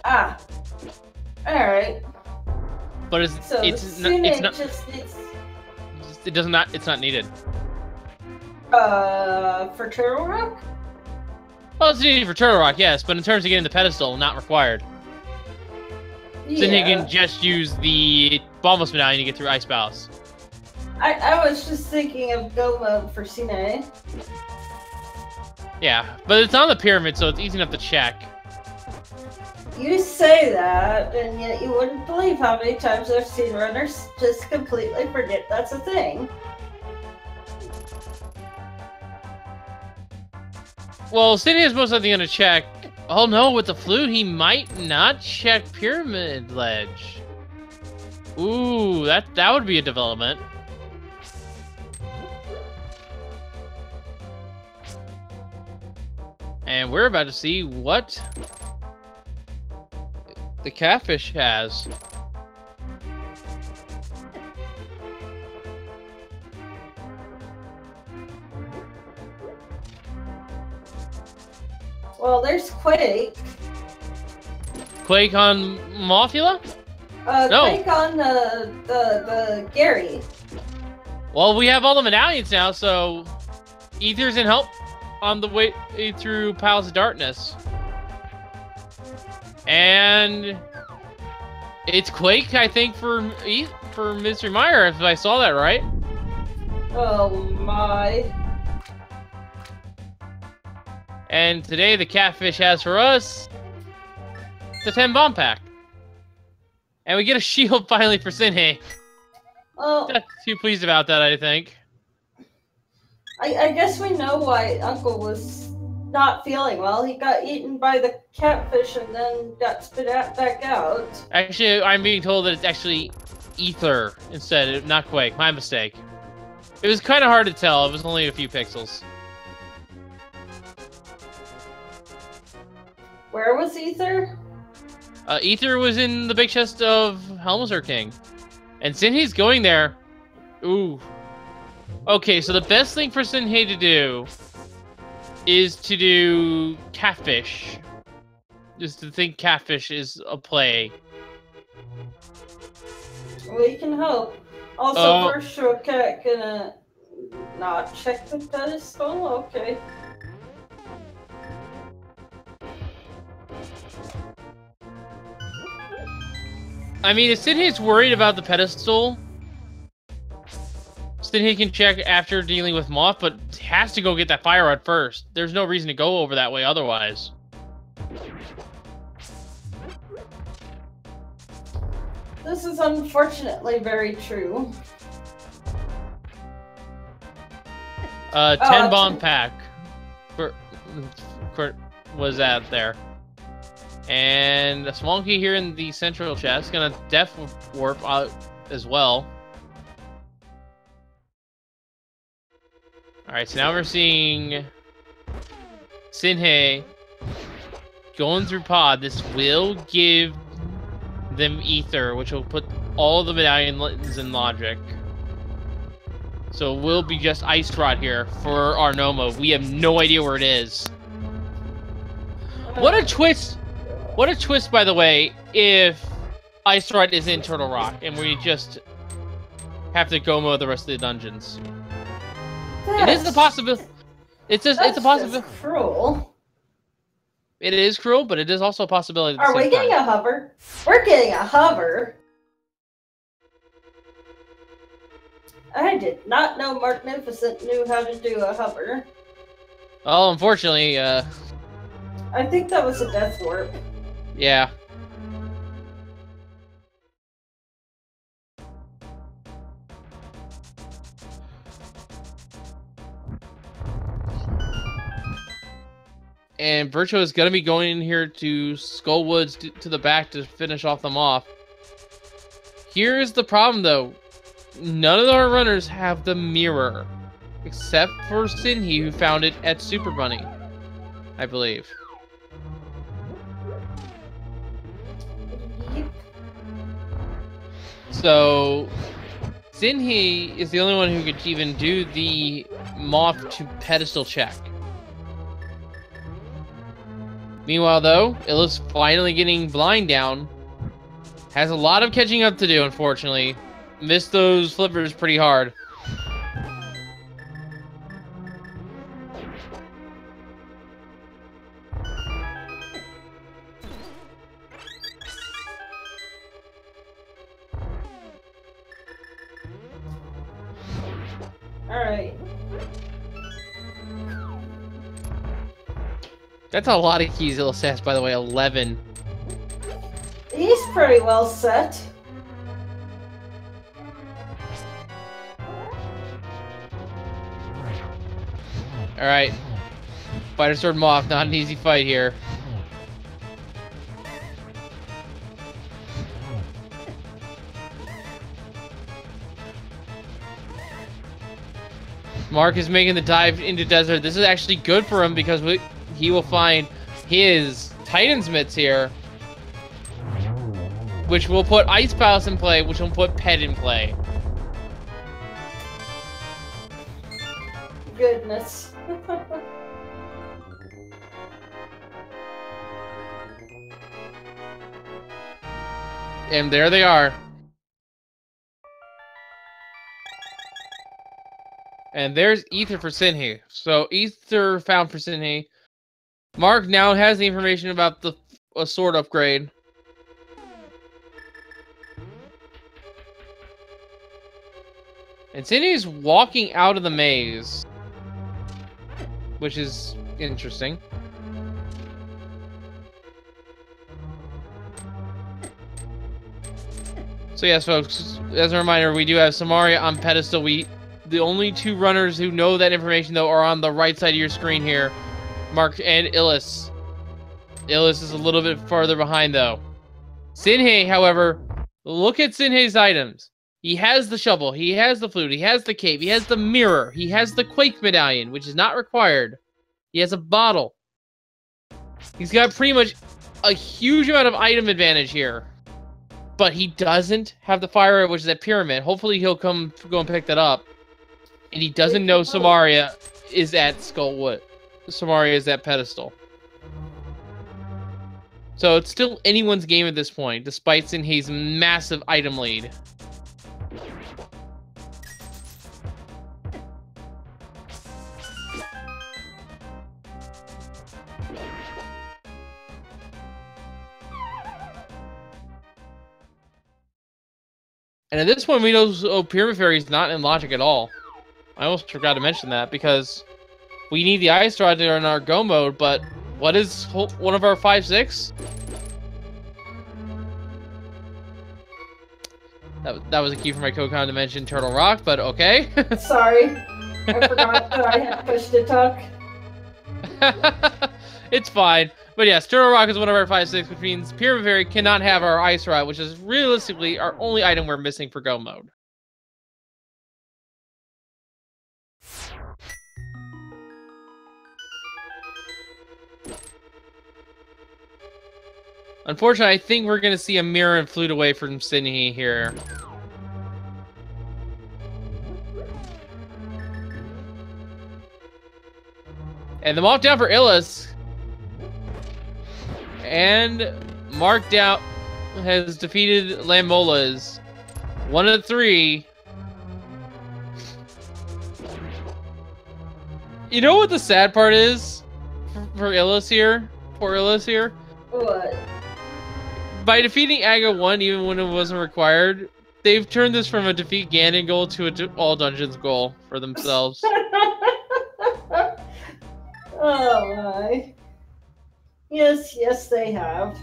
Ah. Alright. But it's not needed. For Turtle Rock? Well, it's needed for Turtle Rock, yes, but in terms of getting the pedestal, not required. Yeah. So you can just use the Bombos medallion to get through Ice Palace. I was just thinking of go mode for Cine. Yeah, but it's on the pyramid, so it's easy enough to check. You say that, and yet you wouldn't believe how many times I've seen runners just completely forget that's a thing. Well, Cindy is most likely going to check. Oh no, with the flute, he might not check Pyramid Ledge. Ooh, that would be a development. And we're about to see what the catfish has. Well, there's Quake. Quake on Mothula? No. Quake on the Gary. Well, we have all the medallions now, so Ether's in help on the way through Piles of Darkness. And it's Quake, I think, for Mystery Mire, if I saw that right. Oh my. And today the catfish has for us the 10 bomb pack. And we get a shield finally for Sinhei. Well, Not too pleased about that, I think. I guess we know why Uncle was not feeling well. He got eaten by the catfish and then got spit back out. Actually, I'm being told that it's actually Ether instead, not Quake. My mistake. It was kind of hard to tell. It was only a few pixels. Where was Ether? Ether was in the big chest of Helmsur King. And Sinhei's going there. Ooh. Okay, so the best thing for Sinhei to do is to do catfish. Just to think catfish is a play. We can hope. Also, first sure cat gonna not check the pedestal? Okay. I mean, if Sinhei's worried about the pedestal, Sinhei can check after dealing with Moth, but has to go get that fire rod first. There's no reason to go over that way otherwise. This is unfortunately very true. 10 bomb pack was out there. And a small key here in the central chest. Gonna def warp out as well. Alright, so now we're seeing Sinhei going through pod. This will give them Ether, which will put all the medallions in logic. So it will be just Ice Rod here for our Nomo. We have no idea where it is. What a twist! What a twist, by the way, if Ice Rod is in Turtle Rock and we just have to go mow the rest of the dungeons. It is the possibility. It's a possibility. Just cruel. It is cruel, but it is also a possibility. Are we getting a hover? We're getting a hover. I did not know Magnificent knew how to do a hover. Oh, unfortunately, I think that was a death warp. Yeah. And Virtuo is going to be going in here to Skullwoods to the back to finish off them off. Here's the problem, though. None of our runners have the mirror. Except for Sinhei, who found it at Super Bunny, I believe. So, Sinhei is the only one who could even do the Moth to pedestal check. Meanwhile, though, Illa's finally getting blind down. Has a lot of catching up to do, unfortunately. Missed those flippers pretty hard. Alright. That's a lot of keys, Illa says, by the way. 11. He's pretty well set. Alright. Fighter Sword Moth, not an easy fight here. Mark is making the dive into desert. This is actually good for him because he will find his Titan's mitts here, which will put Ice Palace in play, which will put Pet in play. Goodness. And there they are. And there's Ether for Sinhei. So Ether found for Sinhei. Mark now has the information about the sword upgrade. And Sinhei's walking out of the maze, which is interesting. So yes, folks, as a reminder, we do have Samaria on pedestal. The only two runners who know that information, though, are on the right side of your screen here, Mark and Illis. Illis is a little bit farther behind, though. Sinhei, however, look at Sinhei's items. He has the shovel, he has the flute, he has the cape, he has the mirror, he has the Quake medallion, which is not required. He has a bottle. He's got pretty much a huge amount of item advantage here. But he doesn't have the fire, which is that pyramid. Hopefully he'll go and pick that up. And he doesn't know Samaria is at Skullwood. Samaria is at pedestal. So it's still anyone's game at this point, despite Sinhei's massive item lead. And at this point, we know Pyramid Fairy is not in logic at all. I almost forgot to mention that, because we need the Ice Rod in our Go mode, but what is one of our 5-6? That was a key for my Kokon to mention Turtle Rock, but okay. Sorry. I forgot that I had pushed to talk. It's fine. But yes, Turtle Rock is one of our 5-6, which means Pyramid Fairy cannot have our Ice Rod, which is realistically our only item we're missing for Go mode. Unfortunately, I think we're going to see a mirror and flute away from Sinhei here. And the mock down for Illis. And Mark Down has defeated Lamola's. 1 of 3. You know what the sad part is for Illis here? For Illis here? What? By defeating Aga 1, even when it wasn't required, they've turned this from a defeat Ganon goal to a all dungeons goal for themselves. Oh my. Yes, they have.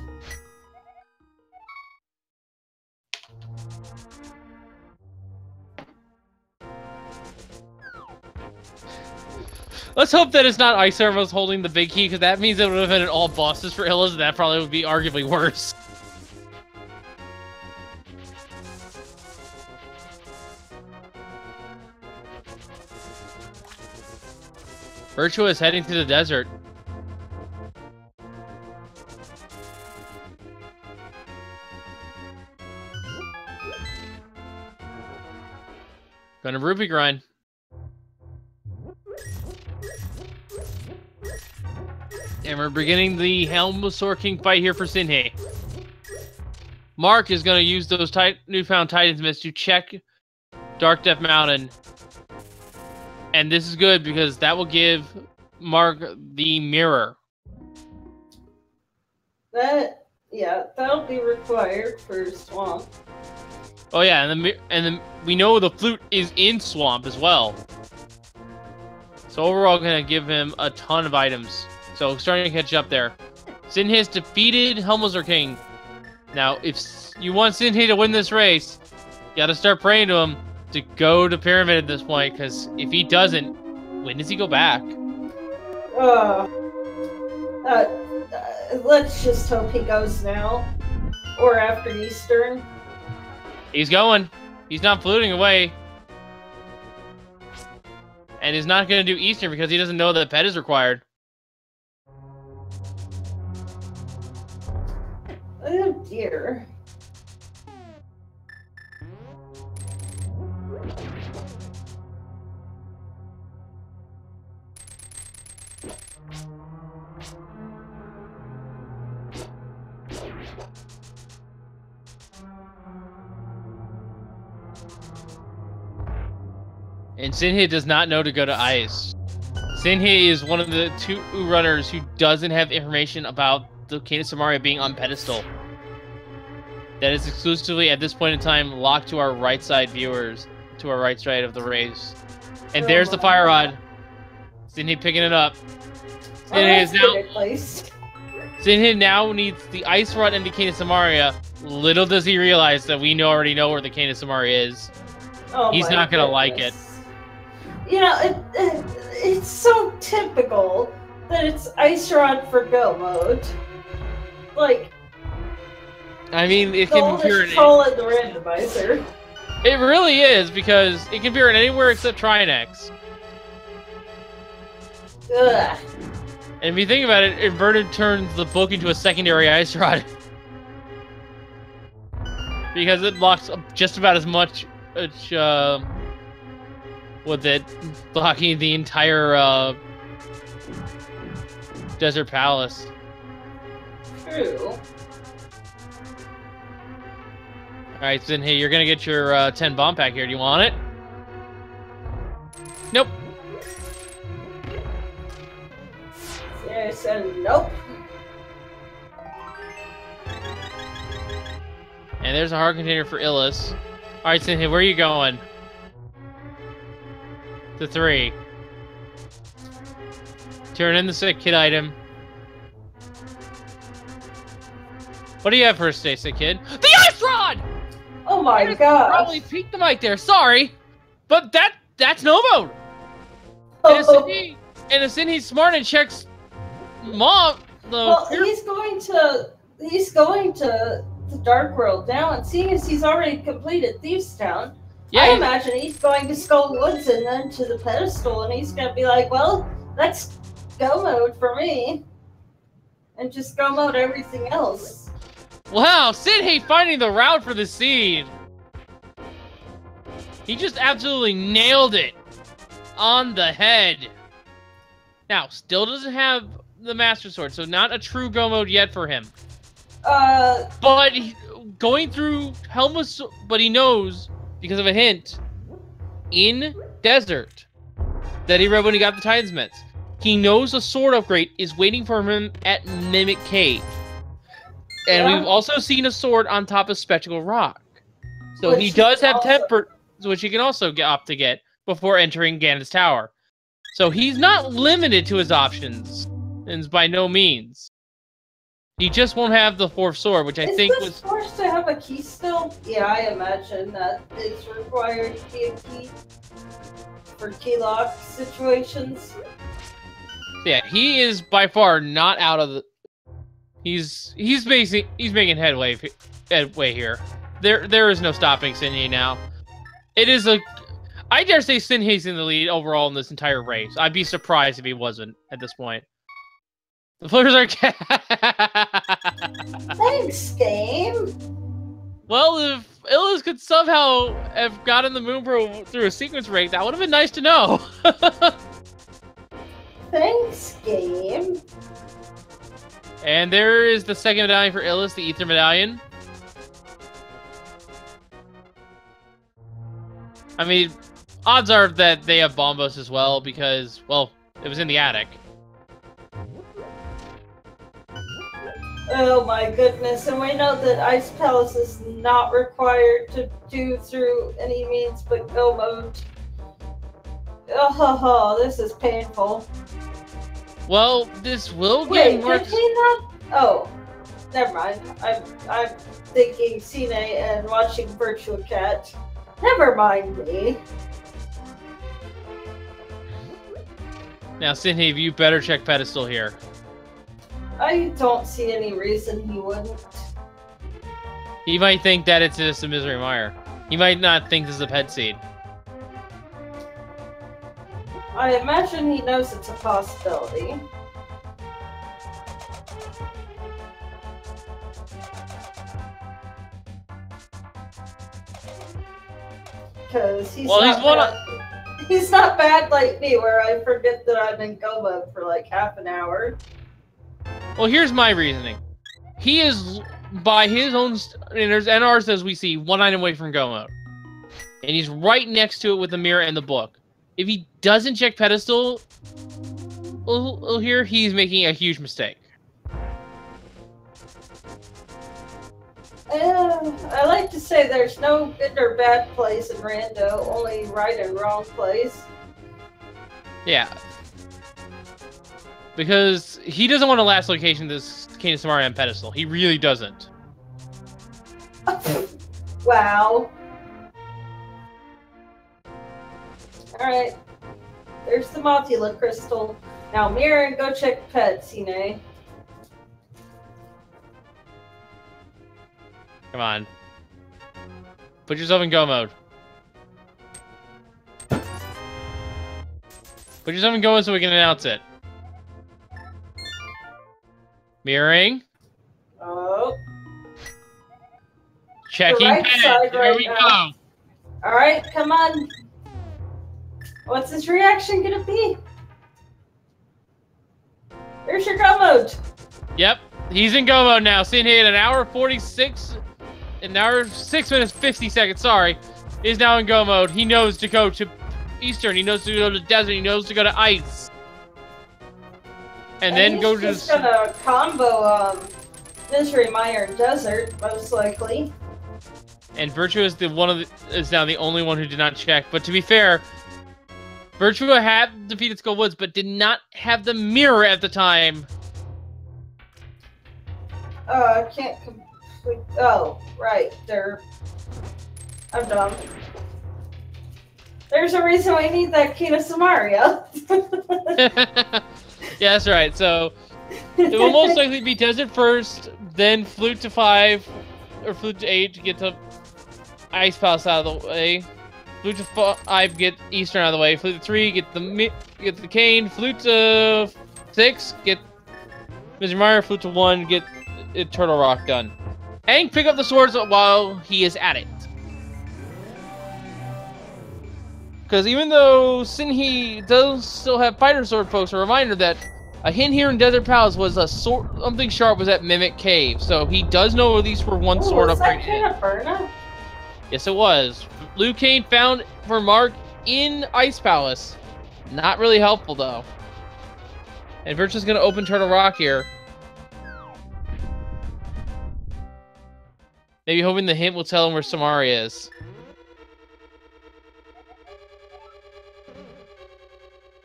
Let's hope that it's not Ice Servos holding the big key, because that means it would have been an all bosses for Illis, and that probably would be arguably worse. Virtua is heading to the desert. Gonna rupee grind. And we're beginning the Helmosaur King fight here for Sinhei. Mark is going to use those newfound Titan's Mitts to check Dark Death Mountain. And this is good because that will give Mark the mirror. That'll be required for Swamp. Oh yeah, and we know the flute is in Swamp as well. So overall, going to give him a ton of items. So starting to catch up there. Sinhei's defeated Helmosaur King. Now, if you want Sinhei to win this race, you gotta start praying to him to go to Pyramid at this point, because if he doesn't, when does he go back? Let's just hope he goes now. Or after Eastern. He's going. He's not floating away. And he's not going to do Eastern because he doesn't know that pet is required. Oh dear. And Sinhei does not know to go to ice. Sinhei is one of the 2 runners who doesn't have information about the Cane of Samaria being on pedestal. That is exclusively, at this point in time, locked to our right side viewers, to our right side of the race. And there's the fire rod. Sinhei picking it up. Sinhei now needs the ice rod and the Cane of Samaria. Little does he realize that we already know where the Cane of Samaria is. Oh, he's not going to like it. You know, it's so typical that it's ice rod for go mode. Like, I mean, it can appear in the randomizer. It really is, because it can appear in anywhere except Trinex. Ugh. And if you think about it, inverted turns the book into a secondary ice rod. Because it blocks just about as much with it blocking the entire Desert Palace. True. Alright, so then, hey, you're gonna get your 10 bomb pack here. Do you want it? Nope. Yes, and nope. And there's a hard container for Illis. Alright, Sinhei, where are you going? To 3. Turn in the sick kid item. What do you have for a stay, sick kid? The ice rod! Oh my god! Probably peeked the mic there. Sorry, but that's no mode. Oh. And if Sinhei's smart and checks mom, he's going to the Dark World now, and seeing as he's already completed Thieves Town, yeah, I imagine he's going to Skull Woods and then to the pedestal, and he's gonna be like, well, that's go mode for me, and just go mode everything else. Wow, Sinhei finding the route for the seed. He just absolutely nailed it on the head. Now, still doesn't have the Master Sword, so not a true go mode yet for him. But going through Helma's, but he knows, because of a hint, in Desert, that he read when he got the Titan's Mitts. He knows a sword upgrade is waiting for him at Mimic Cave. And we've also seen a sword on top of Spectacle Rock. So he does have temper, which he can also opt to get before entering Ganon's Tower. So he's not limited to his options, and by no means. He just won't have the 4th sword, which I think was... Is this forced to have a key still? Yeah, I imagine that it's required to be a key for key lock situations. Yeah, he is by far not out of the... He's making headway here. There is no stopping Sinhei now. It is a... I dare say Sinhei's in the lead overall in this entire race. I'd be surprised if he wasn't at this point. The players are... Thanks, game! Well, if Illis could somehow have gotten the Moon Pro through a sequence break, that would have been nice to know. Thanks, game. And there is the second medallion for Illis, the Ether Medallion. I mean, odds are that they have Bombos as well because, well, it was in the attic. Oh my goodness, and we know that Ice Palace is not required to do through any means but go mode. Oh, this is painful. Well, this will get more... Did he not? Oh. never mind. I'm thinking Cine and watching Virtual Cat. Never mind me. Now, Sinhave, you better check pedestal here. I don't see any reason he wouldn't. He might think that it's just a Misery Mire. He might not think this is a pet seed. I imagine he knows it's a possibility. Because he's not bad like me, where I forget that I'm in go mode for like half an hour. Well, here's my reasoning. He is, by his own, and ours as we see, one item away from go mode. And he's right next to it with the mirror and the book. If he doesn't check pedestal here, he's making a huge mistake. I like to say there's no good or bad place in Rando, only right and wrong place. Yeah. Because he doesn't want to last location this Cane of Samaria on pedestal. He really doesn't. Wow. Alright. There's the Motula crystal. Now mirror and go check pet, Cine. Come on. Put yourself in go mode. Put yourself in go mode so we can announce it. Mirroring. Oh. Checking right pet. There we go. Alright, come on. What's his reaction gonna be? There's your go mode. Yep. He's in go mode now. Seeing here at an hour 46, an hour 6 minutes 50 seconds. Sorry, is now in go mode. He knows to go to Eastern. He knows to go to desert. He knows to go to ice, and then go to. He's gonna combo Misery Mire and Desert most likely. And Virtua is now the only one who did not check. But to be fair, Virtua had defeated Skull Woods, but did not have the mirror at the time. I can't complete. Oh, right. I'm dumb. There's a reason we need that Cane of Samaria. Yeah, that's right. So it will most likely be Desert first, then Flute to 5, or Flute to 8 to get to Ice Palace out of the way. Flute to 5, get Eastern out of the way. Flute to 3, get the Cane. Flute to 6, get Mr. Mire. Flute to 1, get Turtle Rock done. And pick up the swords while he is at it. Because even though Sinhi does still have fighter sword folks, a reminder that a hint here in Desert Palace was something sharp was at Mimic Cave. So he does know at least for one sword up right now. Yes, it was. Liu Kang found for Mark in Ice Palace. Not really helpful, though. And Virtua's going to open Turtle Rock here. Maybe hoping the hint will tell him where Samaria is.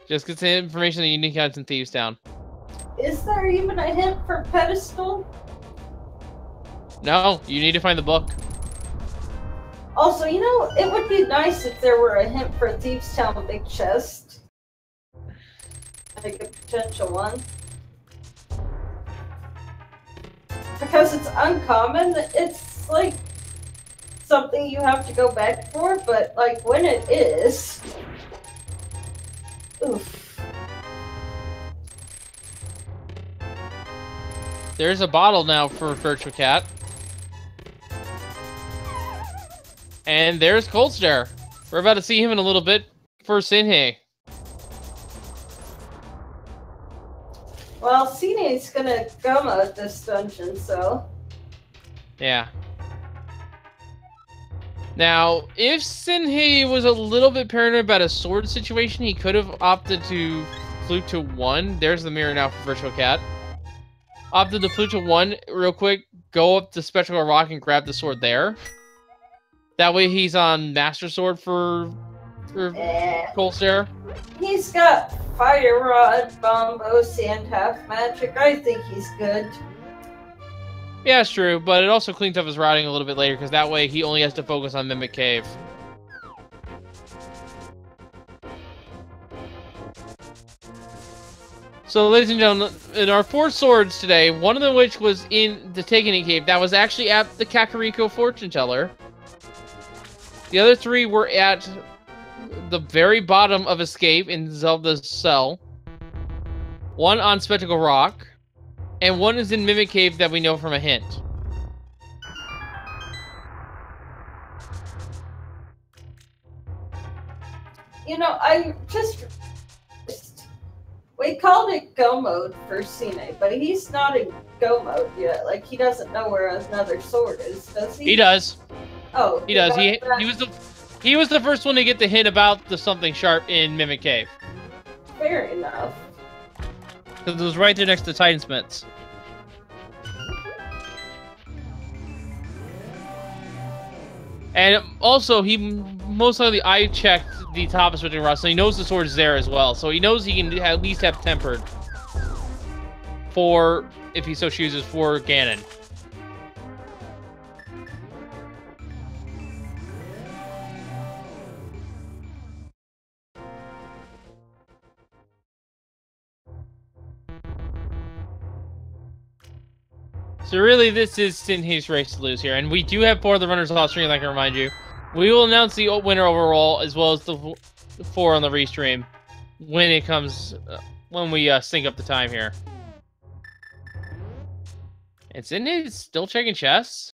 Just get some information that you need to in Thieves Town. Is there even a hint for pedestal? No, you need to find the book. Also, you know, it would be nice if there were a hint for Thieves Town Big Chest. Like a potential one. Because it's uncommon, it's like something you have to go back for, but like when it is... Oof. There's a bottle now for Virtua Cat. And there's Cold Stare. We're about to see him in a little bit for Sinhei. Well, Cine's gonna go mode this dungeon, so... Yeah. Now, if Sinhei was a little bit paranoid about a sword situation, he could have opted to flute to 1. There's the mirror now for Virtual Cat. Opted to flute to 1 real quick, go up to Spectral Rock and grab the sword there. That way he's on Master Sword for Cold Stare. He's got Fire Rod, Bombo, Sand Half Magic. I think he's good. Yeah, it's true, but it also cleans up his routing a little bit later, because that way he only has to focus on Mimic Cave. So, ladies and gentlemen, in our 4 swords today, one of them which was in the Takening Cave, that was actually at the Kakariko Fortune Teller. The other 3 were at the very bottom of Escape in Zelda's cell. 1 on Spectacle Rock, and 1 is in Mimic Cave that we know from a hint. You know, we called it go mode for Cine, but he's not in go mode yet. Like, he doesn't know where another sword is, does he? He does. Oh, he does. He was the first one to get the hint about the something sharp in Mimic Cave. Fair enough. Because it was right there next to Titansmiths. And also, he most likely eye-checked the top of Switching Rock, so he knows the sword is there as well. So he knows he can at least have Tempered for, if he so chooses, for Ganon. So really, this is Sinhei's race to lose here, and we do have 4 of the runners off stream, I can remind you. We will announce the winner overall, as well as the 4 on the restream, when it comes, when we sync up the time here. And Sinhei still checking chests.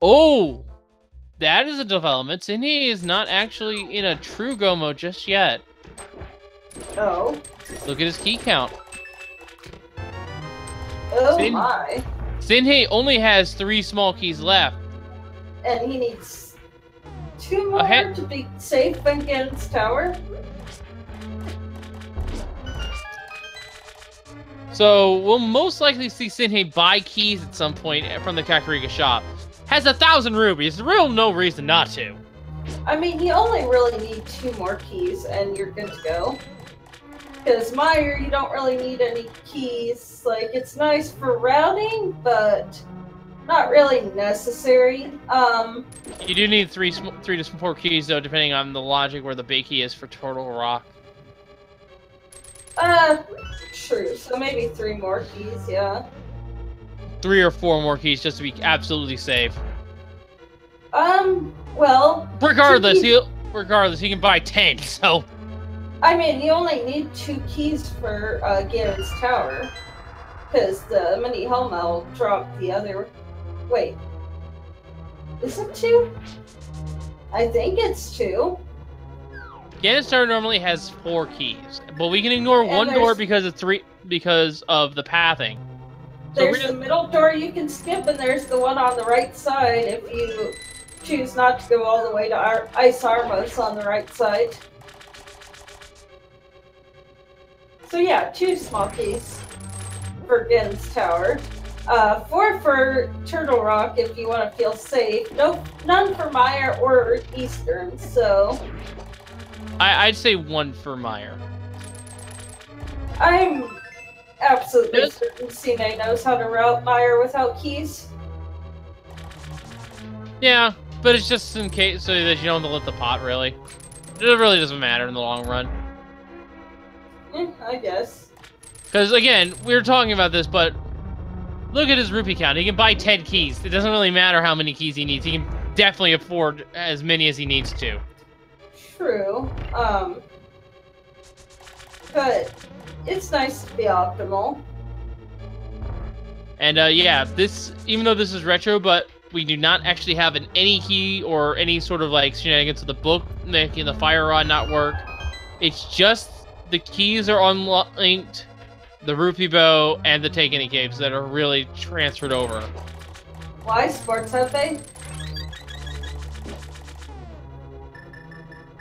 Oh! That is a development. Sinhei is not actually in a true go mode just yet. Oh. Look at his key count. Oh my. Sinhei only has 3 small keys left. And he needs 2 more to be safe against Tower? So, we'll most likely see Sinhei buy keys at some point from the Kakariko shop. Has 1,000 rubies. Real no reason not to. I mean, you only really need 2 more keys and you're good to go. Because Meyer, you don't really need any keys. Like, it's nice for routing, but not really necessary. You do need 3 to 4 keys, though, depending on the logic where the big key is for Turtle Rock. True. So maybe 3 more keys, yeah. 3 or 4 more keys, just to be absolutely safe. Well... Regardless, he can buy 10, so... I mean, you only need 2 keys for Ganon's Tower, because the mini Helma will drop the other. Wait, is it 2? I think it's 2. Ganon's Tower normally has 4 keys, but we can ignore one door because of the pathing. There's the middle door you can skip, and there's the one on the right side if you choose not to go all the way to Ice Armos on the right side. So yeah, 2 small keys for Gen's Tower. 4 for Turtle Rock if you want to feel safe. None for Meyer or Eastern, so... I'd say 1 for Meyer. I'm absolutely certain Cine knows how to route Meyer without keys. Yeah, but it's just in case so that you don't have to lift the pot, really. It really doesn't matter in the long run. I guess. Because, again, we were talking about this, but look at his rupee count. He can buy 10 keys. It doesn't really matter how many keys he needs. He can definitely afford as many as he needs to. True. But it's nice to be optimal. And, yeah, even though this is retro, but we do not actually have any key or any sort of, like, shenanigans of the book making the fire rod not work. It's just the keys are unlinked, the rupee bow, and the Take Any Caves that are really transferred over. Why? Sports have they?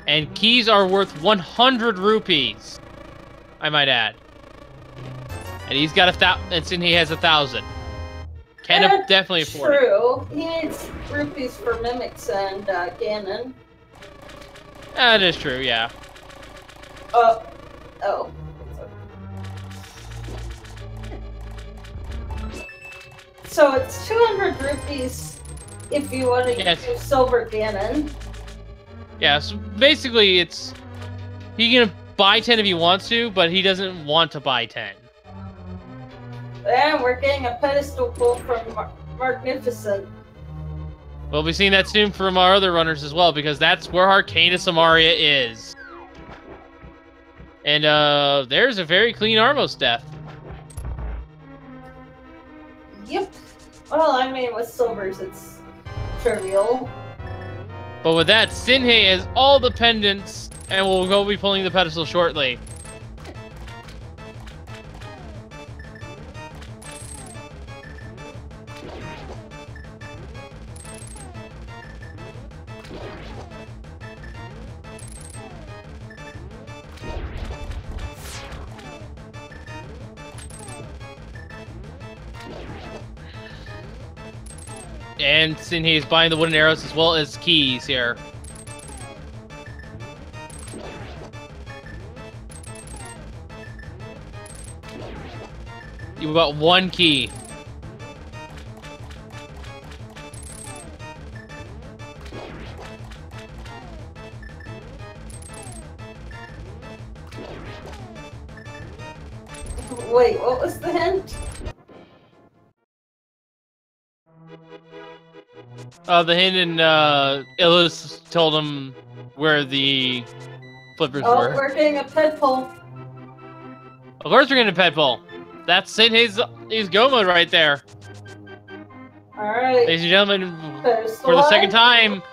And keys are worth 100 rupees, I might add. And he's got and Sinhei has 1,000. Can definitely afford it. True. He needs rupees for Mimics and Ganon. That is true, yeah. Oh. So it's 200 rupees if you want to use Silver Ganon. Yeah, so basically it's... He can buy 10 if he wants to, but he doesn't want to buy 10. And we're getting a pedestal pull from Magnificent. We'll be seeing that soon from our other runners as well, because that's where Arcana Samaria is. And there's a very clean Armos death. Yep. Well, I mean, with silvers, it's trivial. But with that, Sinhei has all the pendants, and we'll go be pulling the pedestal shortly. And Sinhei is buying the wooden arrows as well as keys here. You got one key. Wait, what was the hint? The hint and Illis told him where the flippers were. Oh, we're getting a ped pull. Of course we're getting a ped pull. That's his go mode right there. Alright. Ladies and gentlemen, for the second time,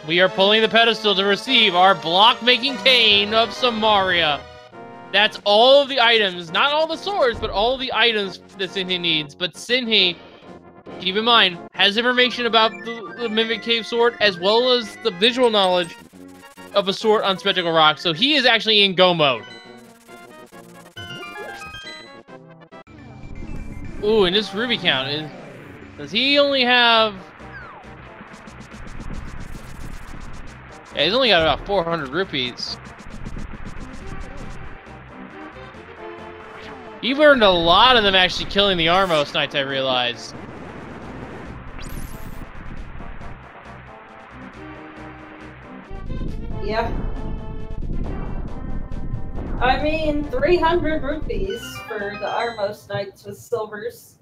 we are pulling the pedestal to receive our block-making cane of Samaria. That's all of the items, not all the swords, but all the items that Sinhei needs. But Sinhei, keep in mind, has information about the Mimic Cave sword, as well as the visual knowledge of a sword on Spectacle Rock. So he is actually in go mode. Ooh, and this ruby count, does he only have... Yeah, he's only got about 400 rupees. He burned a lot of them actually killing the Armos Knights, I realized. Yeah. I mean, 300 rupees for the Armos Knights with silvers.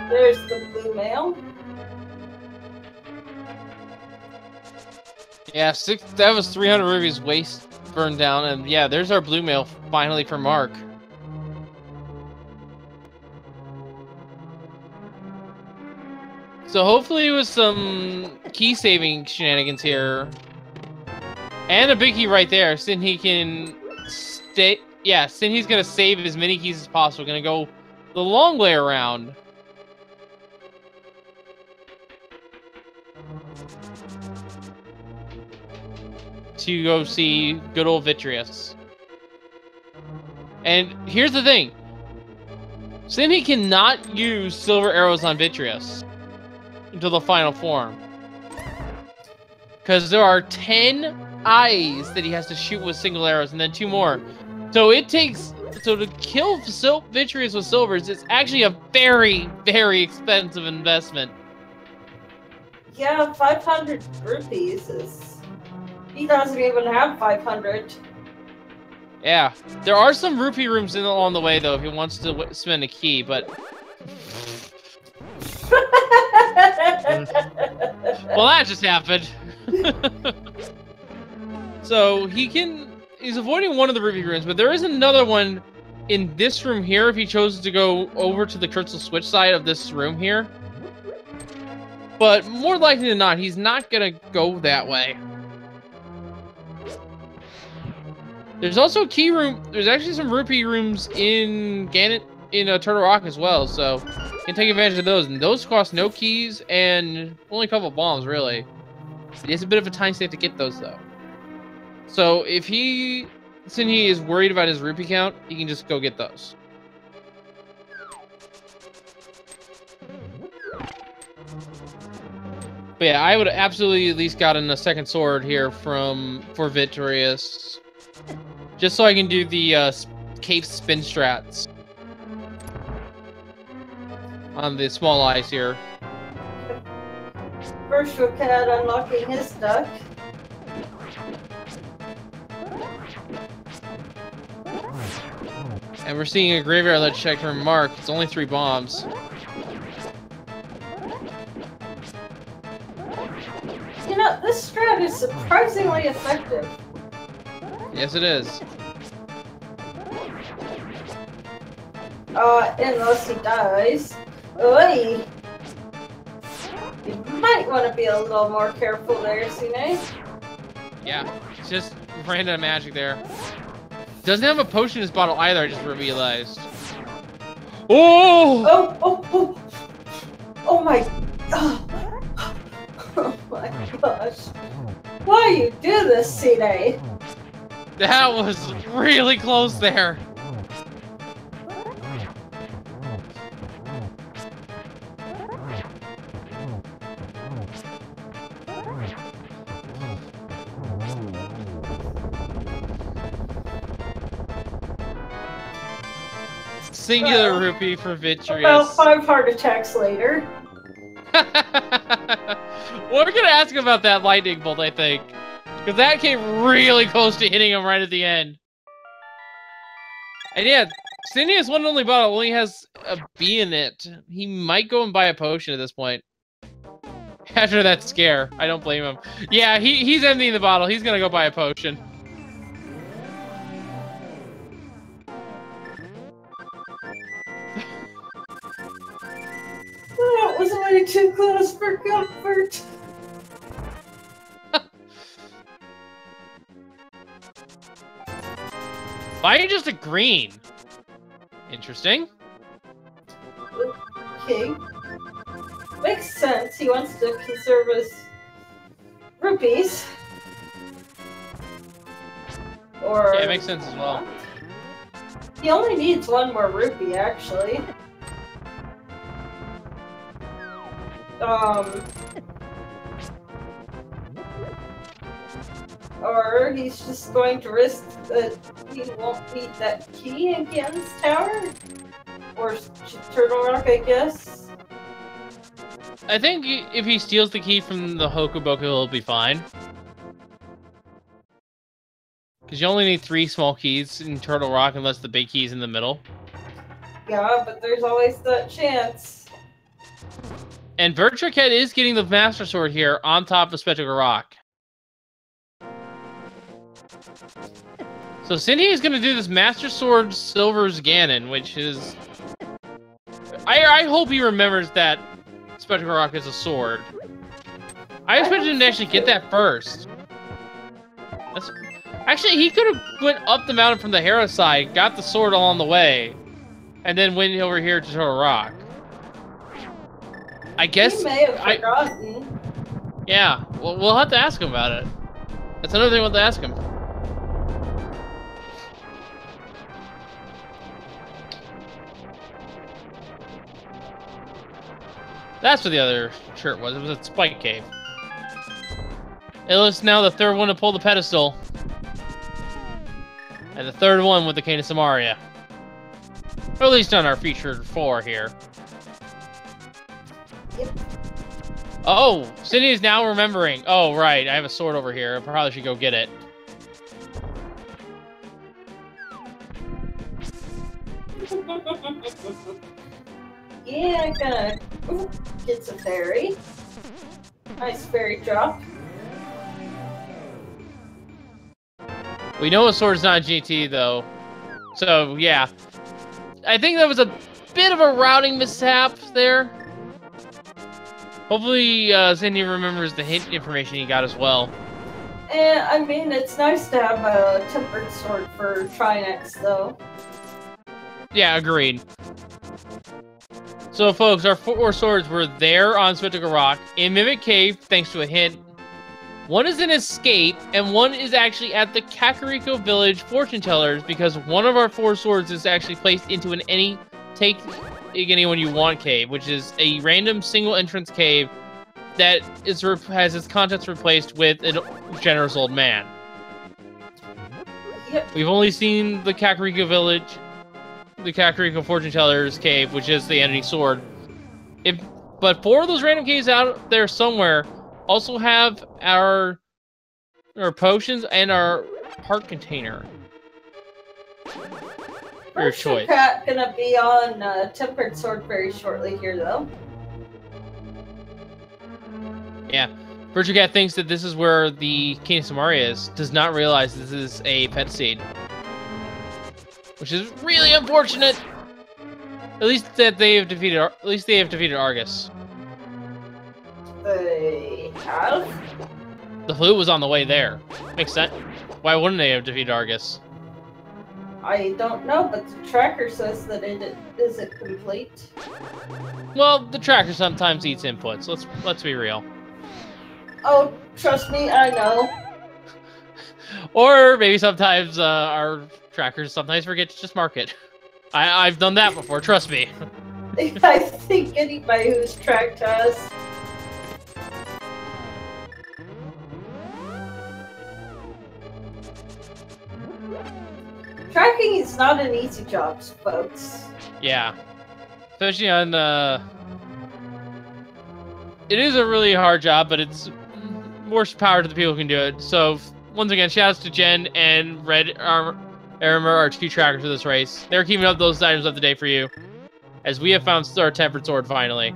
There's the blue mail. Yeah, that was 300 rupees waste burned down, and yeah, there's our blue mail finally for Mark. So hopefully with some key saving shenanigans here, and a big key right there, Sinhei can stay. Yeah, Sinhei's gonna save as many keys as possible. Gonna go the long way around. To go see good old Vitreous. And here's the thing. Sinhei cannot use silver arrows on Vitreous until the final form. Because there are 10 eyes that he has to shoot with single arrows, and then 2 more. So it takes... So to kill Vitreous with silvers, it's actually a very, very expensive investment. Yeah, 500 rupees is... He doesn't even have 500. Yeah. There are some rupee rooms along the way, though, if he wants to spend a key, but... Well, that just happened. So, he's avoiding one of the rupee rooms, but there is another one in this room here if he chooses to go over to the crystal switch side of this room here. But more likely than not, he's not gonna go that way. There's also a key room. There's actually some rupee rooms in Turtle Rock as well, so you can take advantage of those. And those cost no keys and only a couple bombs, really. It's a bit of a time save to get those, though. So if he Cindy is worried about his rupee count, he can just go get those. But yeah, I would absolutely at least gotten a second sword here for Victorious. Just so I can do the cave spin strats on the small eyes here. Virtual Cat unlocking his duck. And we're seeing a graveyard let's check from Mark. It's only 3 bombs. You know, this strat is surprisingly effective. Yes, it is. Unless he dies. Oi! You might want to be a little more careful there, Sine. Yeah, it's just random magic there. Doesn't have a potion in his bottle either, I just realized. Oh! Oh my... Oh my gosh. Why you do this, Sine? That was really close there. Singular rupee for Victorious. About 5 heart attacks later. We're gonna ask him about that lightning bolt, I think. Because that came really close to hitting him right at the end. And yeah, Cindy's one and only bottle only has a B in it. He might go and buy a potion at this point. After that scare. I don't blame him. Yeah, he's emptying the bottle. He's gonna go buy a potion. That was way too close for comfort. Why are you just a green? Interesting. Okay. Makes sense. He wants to conserve his rupees. Or... Yeah, it makes sense as well. He only needs 1 more rupee, actually. Or he's just going to risk that he won't need that key in Gan's Tower? Or Turtle Rock, I guess? I think if he steals the key from the Hokuboku, he'll be fine. Because you only need 3 small keys in Turtle Rock unless the big key's in the middle. Yeah, but there's always that chance. And Vertriket is getting the Master Sword here on top of Spectacle Rock. So Cindy is going to do this Master Sword Silver's Ganon, which is... I hope he remembers that Spectacle Rock is a sword. I expected him to actually get that first. Actually, he could have went up the mountain from the Hera side, got the sword along the way, and then went over here to Turtle Rock. I guess... He may have forgotten. Yeah, well, we'll have to ask him about it. That's another thing we'll have to ask him. That's what the other shirt was. It was a Spike Cave. It was now the 3rd one to pull the pedestal. And the 3rd one with the Cane of Samaria. Or at least on our featured 4 here. Yep. Oh, Cindy is now remembering. Oh, right. I have a sword over here. I probably should go get it. Yeah, I'm gonna get some fairy. Nice fairy drop. We know a sword's not GT, though. So, yeah. I think that was a bit of a routing mishap there. Hopefully, Cindy remembers the hint information he got as well. And, I mean, it's nice to have a tempered sword for Trinex, though. Yeah, agreed. So, folks, our 4 swords were there on Spectacle Rock, in Mimic Cave, thanks to a hint, One is an escape, and one is actually at the Kakariko Village fortune tellers, because one of our 4 swords is actually placed into an take anyone you want cave, which is a random single entrance cave that has its contents replaced with a generous old man. Yep. We've only seen the Kakariko Village, the Kakariko fortune tellers cave, which is the entity sword. But 4 of those random caves out there somewhere also have our potions and our heart container. Your choice. Cat gonna be on Tempered Sword very shortly here, though. Yeah. Virtual Cat thinks that this is where the Kinesamari is, does not realize this is a pet seed. Which is really unfortunate. At least they have defeated Argus. They have? The flute was on the way there. Makes sense. Why wouldn't they have defeated Argus? I don't know, but the tracker says that it isn't complete. Well, the tracker sometimes eats inputs. Let's be real. Oh, trust me, I know. Or maybe sometimes our trackers sometimes forget to just mark it. I've done that before. Trust me. I think anybody who's tracked us. Tracking is not an easy job, folks. Yeah. Especially on, it is a really hard job, but it's more power to the people who can do it. So, once again, shoutouts to Jen and Red Arimer, our 2 trackers for this race. They're keeping up those items of the day for you, as we have found our Tempered Sword finally.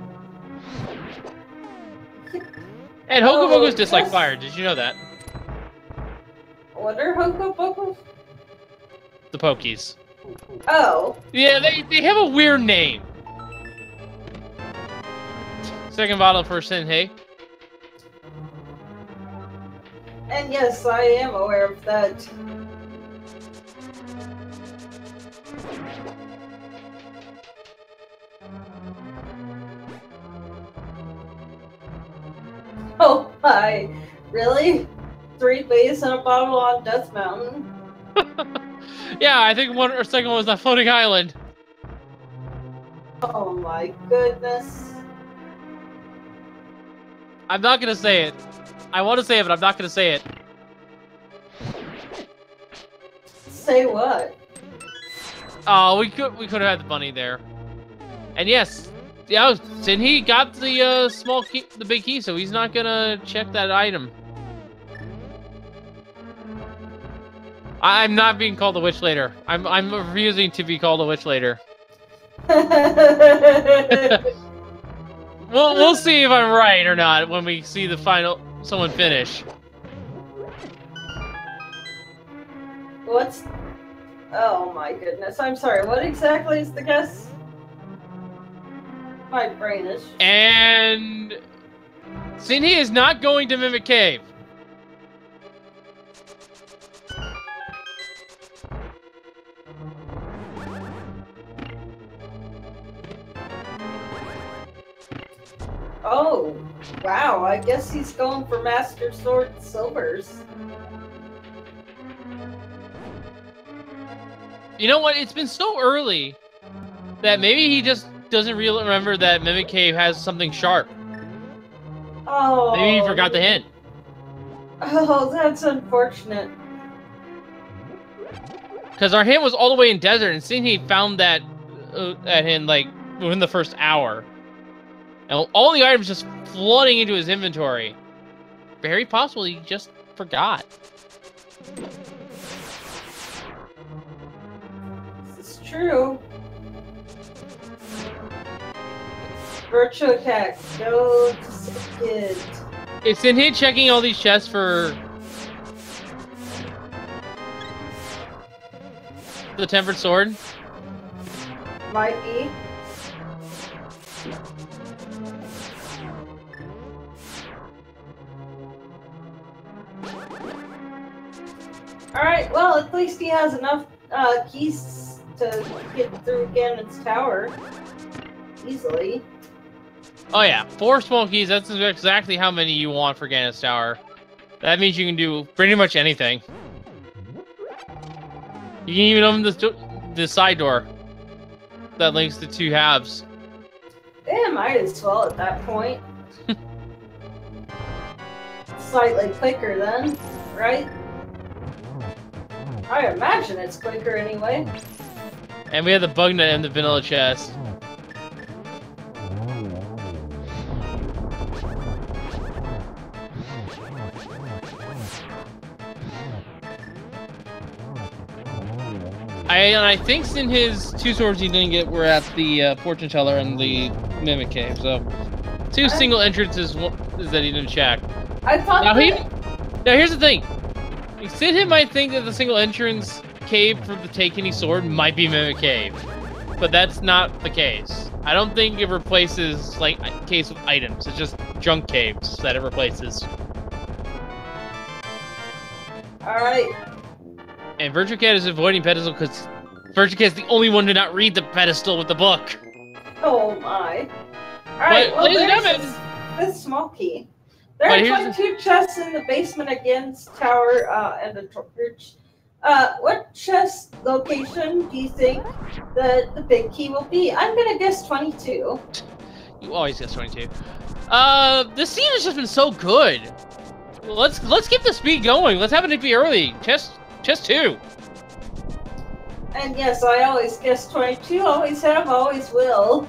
And Hokoboko's dislike fire. Did you know that? What are Hokobokos? The Pokies. Oh. Yeah, they have a weird name. Second bottle for Senhei. And yes, I am aware of that. Oh my, really? 3 bays and a bottle on Death Mountain? Yeah, I think second one was that floating island. Oh my goodness. I'm not gonna say it. I want to say it, but I'm not gonna say it. Say what? Oh, we could have had the bunny there. And yes, yeah, Sinhe got the small key, the big key, so he's not gonna check that item. I'm not being called a witch later. I'm refusing to be called a witch later. We'll see if I'm right or not when we see the final someone finish. What's... Oh my goodness, I'm sorry, what exactly is the guess? My brain is... And... Sinhe is not going to Mimic Cave. Oh, wow, I guess he's going for Master Sword Silvers. You know what? It's been so early that maybe he just doesn't really remember that Mimic Cave has something sharp. Oh. Maybe he forgot the hint. Oh, that's unfortunate. Because our hint was all the way in desert, and Sinhe found that hint like within the first hour. And all the items just flooding into his inventory. Very possible he just forgot. This is true. Virtual attack. Go to kid. It's in here checking all these chests for the Tempered Sword. Might be. Alright, well, at least he has enough keys to get through Ganon's tower easily. Oh yeah, 4 small keys, that's exactly how many you want for Ganon's tower. That means you can do pretty much anything. You can even open the side door that links the two halves. Yeah, might as well at that point. Slightly quicker then, right? I imagine it's quicker anyway. And we have the bug net in the vanilla chest. I think in his 2 swords he didn't get were at the fortune teller and the mimic cave. So 2 single entrances that he didn't check. I thought now here's the thing. Sid might think that the single entrance cave for the Take Any sword might be Mimic Cave, but that's not the case. I don't think it replaces like caves with items. It's just junk caves that it replaces. All right. And Virtual Cat is avoiding pedestal because Virtual Cat's the only one to not read the pedestal with the book. Oh my! All right. But, Well, there's this small key. There are 22 chests in the basement against tower and the torch. What chest location do you think the big key will be? I'm gonna guess 22. You always guess 22. This scene has just been so good. Let's keep the speed going. Let's have it be early. Chest 2. And yes, I always guess 22. Always have, always will.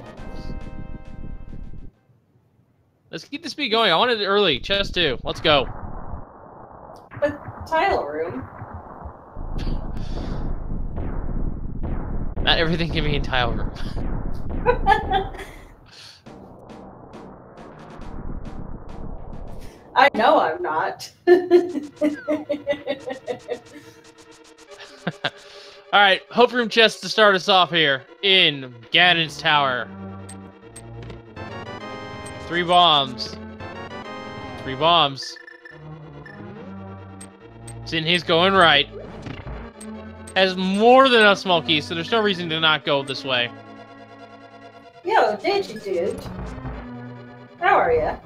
Let's keep the speed going. I wanted it early. Chest 2. Let's go. But tile room. Not everything can be in tile room. I know I'm not. Alright, Hope Room chest to start us off here in Ganon's Tower. 3 bombs. 3 bombs. He's going right. Has more than enough small keys, so there's no reason to not go this way. Yo, dude. How are ya?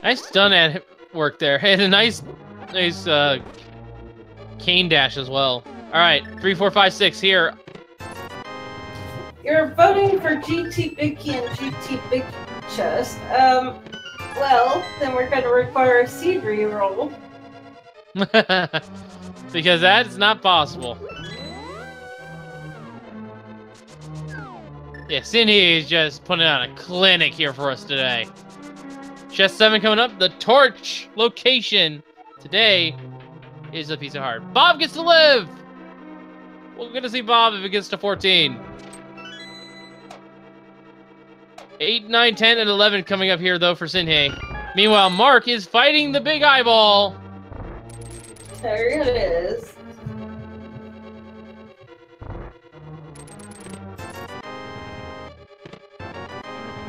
Nice stun at work there. And a nice cane dash as well. Alright, 3, 4, 5, 6 here. You're voting for GT Big Key and GT Big Chest. Well, then we're gonna require a seed reroll. Because that is not possible. Yeah, Cindy is just putting on a clinic here for us today. Chest 7 coming up. The torch location today is a piece of heart. Bob gets to live! We're gonna see Bob if it gets to 14. 8, 9, 10, and 11 coming up here, though, for Sinhei. Meanwhile, Mark is fighting the big eyeball. There it is.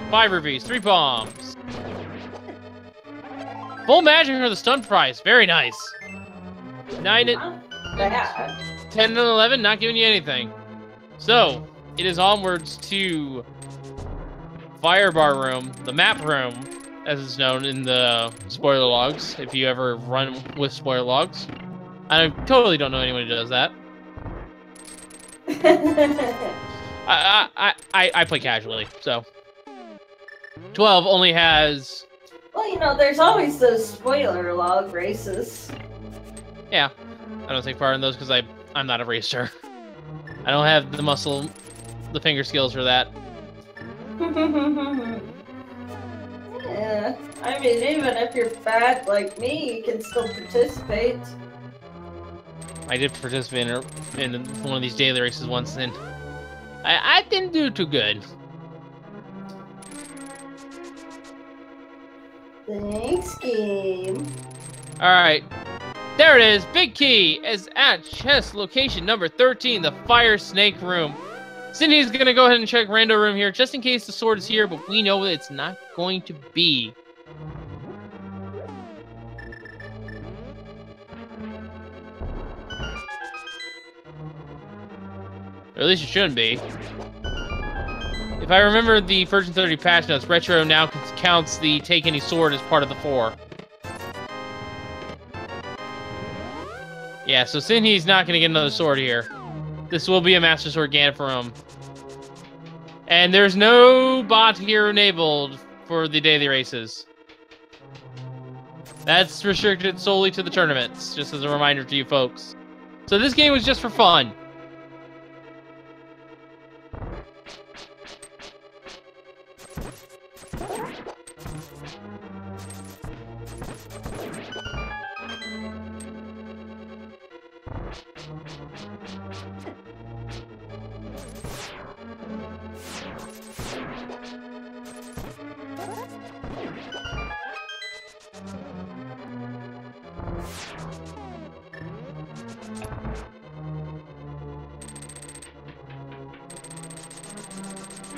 Five rupees, 3 bombs. Full magic for the stun prize. Very nice. 9 and 10 and 11, not giving you anything. So, it is onwards to Firebar Room, the map room, as it's known in the spoiler logs, if you ever run with spoiler logs. I totally don't know anyone who does that. I play casually, so. 12 only has... Well, you know, there's always those spoiler log races. Yeah, I don't take part in those because I'm not a racer. I don't have the muscle, the finger skills for that. Yeah, I mean, even if you're bad like me, you can still participate. I did participate in one of these daily races once, and I didn't do too good. Thanks, game. Alright. There it is. Big key is at chest location number 13, the Fire Snake Room. Sydney's gonna go ahead and check rando room here, just in case the sword is here, but we know that it's not going to be. Or at least it shouldn't be. If I remember the version 30 patch notes, Retro now counts the take any sword as part of the 4. Yeah, so Sinhe's not going to get another sword here. This will be a Master Sword Ganon for him. And there's no bot here enabled for the daily races. That's restricted solely to the tournaments, just as a reminder to you folks. So this game was just for fun.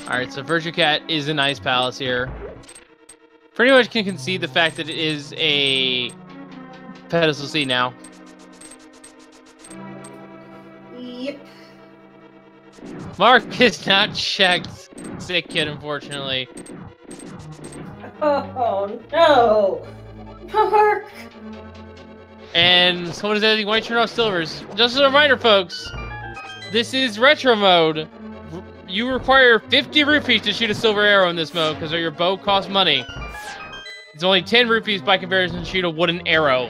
Alright, so Virtue Cat is an ice palace here. Pretty much can concede the fact that it is a pedestal seat now. Yep. Mark is not checked. Sick kid, unfortunately. Oh no! Mark! And someone is adding white turn off silvers. Just as a reminder, folks, this is retro mode. You require 50 rupees to shoot a silver arrow in this mode because your bow costs money. It's only 10 rupees by comparison to shoot a wooden arrow.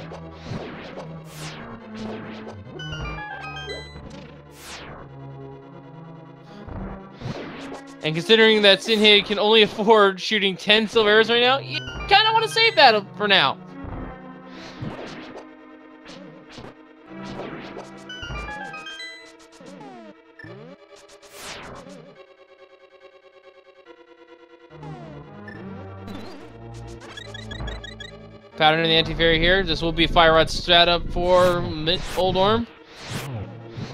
And considering that Sinhe can only afford shooting 10 silver arrows right now, you kind of want to save that for now. Pattern in the anti-fairy here. This will be Fire Rod strat up for Old Orm.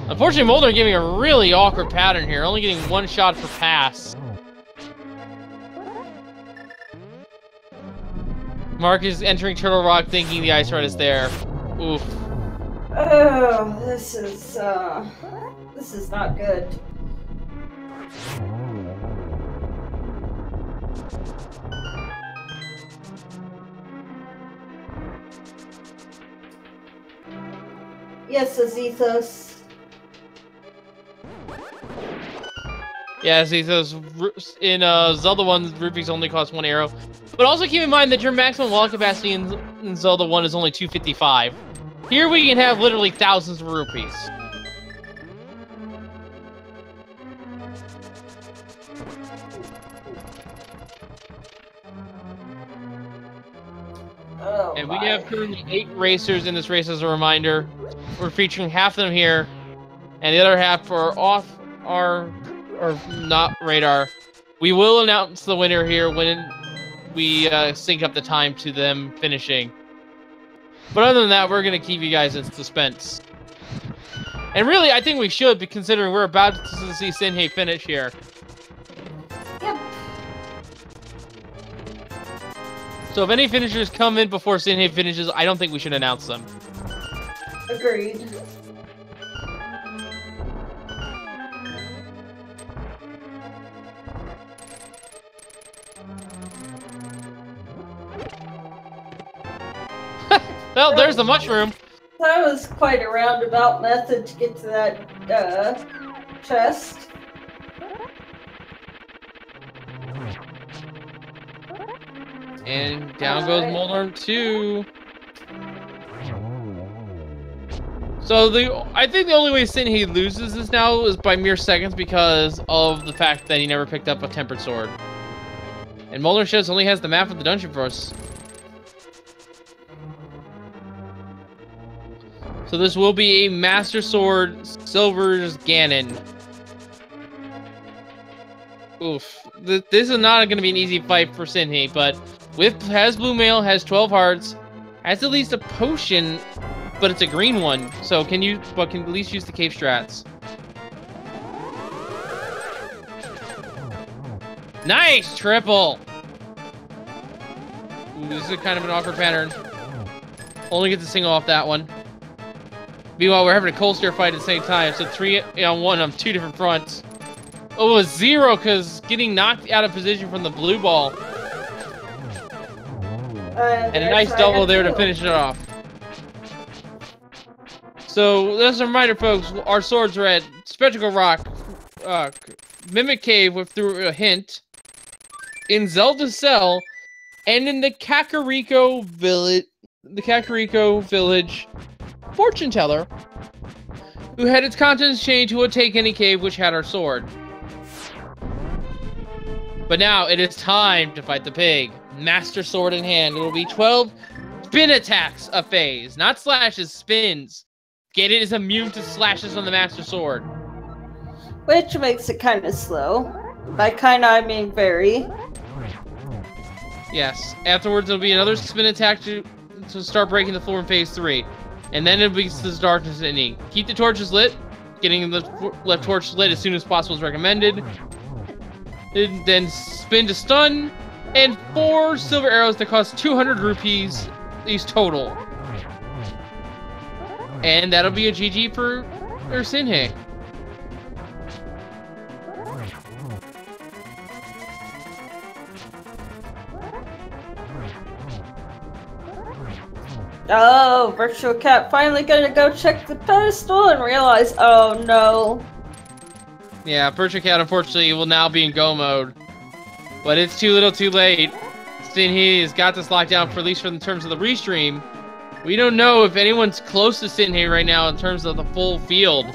Unfortunately, Molder giving a really awkward pattern here, only getting one shot per pass. Mark is entering Turtle Rock thinking the Ice Rod is there. Oof. Oh, this is not good. Yes, Azethos. Yeah, Azethos in Zelda 1, rupees only cost 1 arrow. But also keep in mind that your maximum wallet capacity in Zelda 1 is only 255. Here we can have literally thousands of rupees. Oh, and we have currently 8 racers in this race as a reminder. We're featuring half of them here, and the other half are off our, or not radar. We will announce the winner here when we sync up the time to them finishing. But other than that, we're going to keep you guys in suspense. And really, I think we should, be considering we're about to see Sinhe finish here. Yep. So if any finishers come in before Sinhe finishes, I don't think we should announce them. Agreed. Well, there's the mushroom. That was quite a roundabout method to get to that chest. And down goes Moldarm 2. So I think the only way Sinhe loses this now is by mere seconds because of the fact that he never picked up a tempered sword. And Moldarm Shows only has the map of the dungeon for us. So this will be a Master Sword Silver's Ganon. Oof. This is not going to be an easy fight for Sinhe, but has Blue Mail, has 12 hearts, has at least a potion, but it's a green one. So can at least use the cave strats. Nice triple. Ooh, this is kind of an awkward pattern. Only gets a single off that one. Meanwhile, we're having a cold stare fight at the same time, so 3 on 1 on 2 different fronts. Oh, a 0 because getting knocked out of position from the blue ball. And a nice double there to finish it off. So, as a reminder, folks, our swords are at Spectacle Rock, Mimic Cave through a hint, in Zelda Cell, and in the Kakariko Village fortune teller, who had its contents changed to a Take Any Cave, which had our sword. But now it is time to fight the pig. Master Sword in hand. It will be 12 spin attacks a phase, not slashes, spins. Ganon is immune to slashes on the Master Sword. Which makes it kind of slow. By kind of, I mean very. Yes. Afterwards, it'll be another spin attack to start breaking the floor in phase 3. And then it'll be this darkness ending. Keep the torches lit. Getting the left torch lit as soon as possible is recommended. And then spin to stun. And 4 silver arrows that cost 200 rupees, these total. And that'll be a GG for Sinhei. Oh, Virtual Cat finally gonna go check the pedestal and realize, oh no. Yeah, Virtual Cat unfortunately will now be in go mode. But it's too little too late. Sinhei has got this locked down, for at least in terms of the restream. We don't know if anyone's close to Sinhei right now in terms of the full field.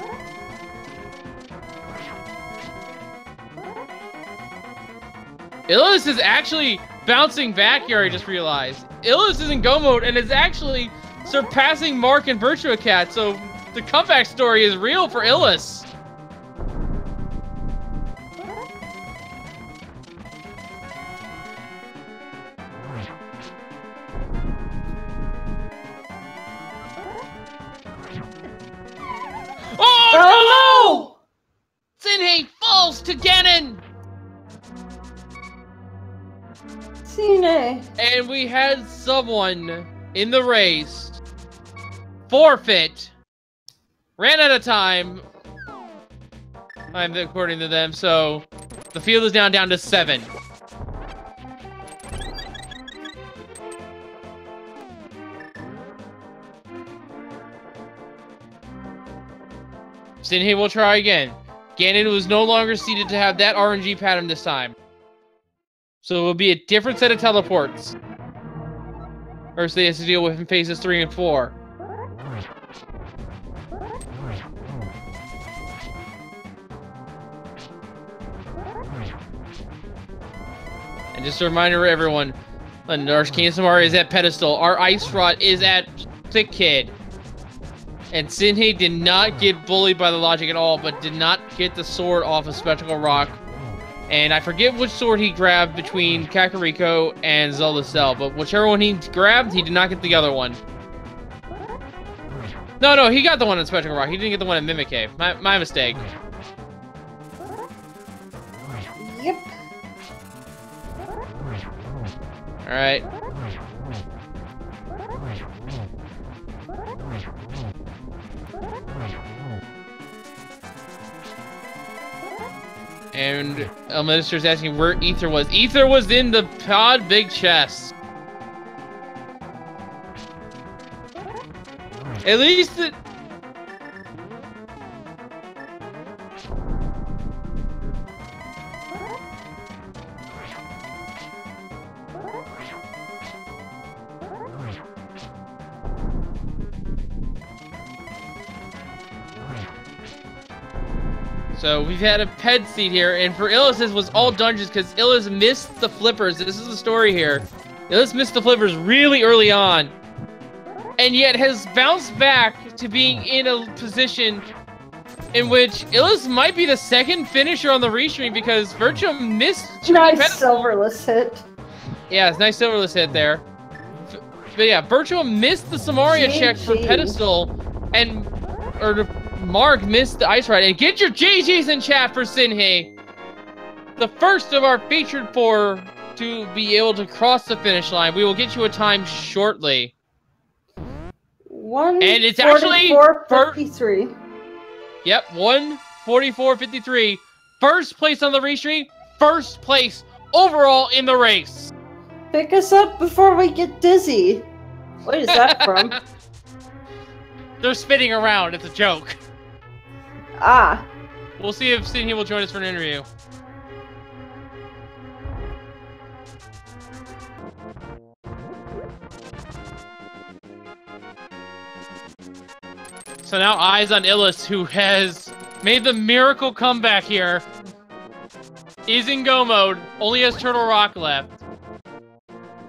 Illus is actually bouncing back here, I just realized. Illus is in go mode and is actually surpassing Mark and Virtua Cat, so the comeback story is real for Illus. Oh, no! Sinhei falls to Ganon! Sinhei. And we had someone in the race forfeit, ran out of time, according to them, so the field is now down to 7. Sinhei will try again. Ganon was no longer seated to have that RNG pattern this time. So it will be a different set of teleports. First, they has to deal with in phases 3 and 4. And just a reminder for everyone, Arcane Samara is at pedestal. Our Ice Rod is at Thick Kid. And Sinhei did not get bullied by the logic at all, but did not get the sword off of Spectacle Rock. And I forget which sword he grabbed between Kakariko and Zelda Cell, but whichever one he grabbed, he did not get the other one. No, he got the one in Spectacle Rock. He didn't get the one in Mimic Cave. My mistake. Yep. Alright. And Minister's asking where Ether was. Ether was in the pod big chest. At least the... So we've had a ped seat here, and for Illus this was all dungeons because Illus missed the flippers. This is the story here. Illus missed the flippers really early on, and yet has bounced back to being in a position in which Illus might be the second finisher on the restream because Virtua missed. Nice silverless hit. Yeah, it's nice silverless hit there. But yeah, Virtua missed the Samaria check for pedestal, and Mark missed the Ice Ride. And get your GGs in chat for Sinhei. the first of our featured 4 to be able to cross the finish line. We will get you a time shortly. And it's actually 1:44:53. Yep, 1:44:53. First place on the race streak. First place overall in the race. Pick us up before we get dizzy. What is that from? They're spinning around. It's a joke. Ah. We'll see if Sydney will join us for an interview. So now eyes on Illis, who has made the miracle comeback here. Is in go mode, only has Turtle Rock left.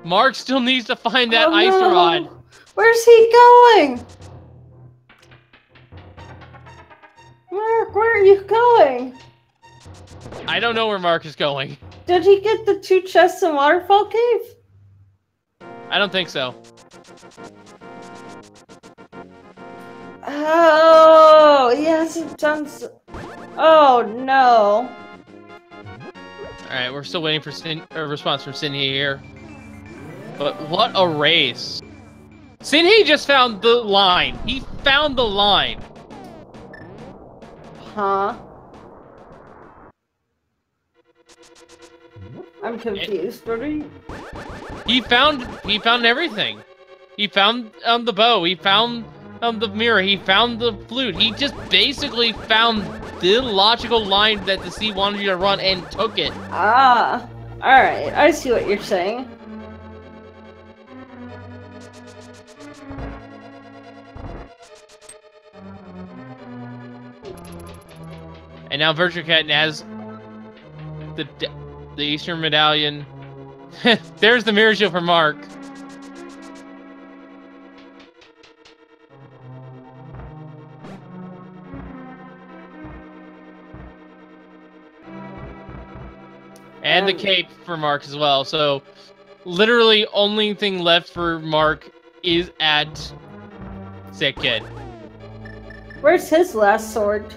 Mark still needs to find that ice rod. Where's he going? Mark, where are you going? I don't know where Mark is going. Did he get the 2 chests in Waterfall Cave? I don't think so. Oh, he hasn't done so. Oh, no. Alright, we're still waiting for a response from Sinhee here. But what a race. Sinhee just found the line. He found the line. Huh? I'm confused. What are you... He found everything. He found the bow. He found the mirror. He found the flute. He just basically found the logical line that the sea wanted you to run and took it. Ah, alright. I see what you're saying. And now Virtual Cat has the Eastern Medallion. There's the mirror shield for Mark. And the cape for Mark as well. So, literally, only thing left for Mark is at Sick Kid. Where's his last sword?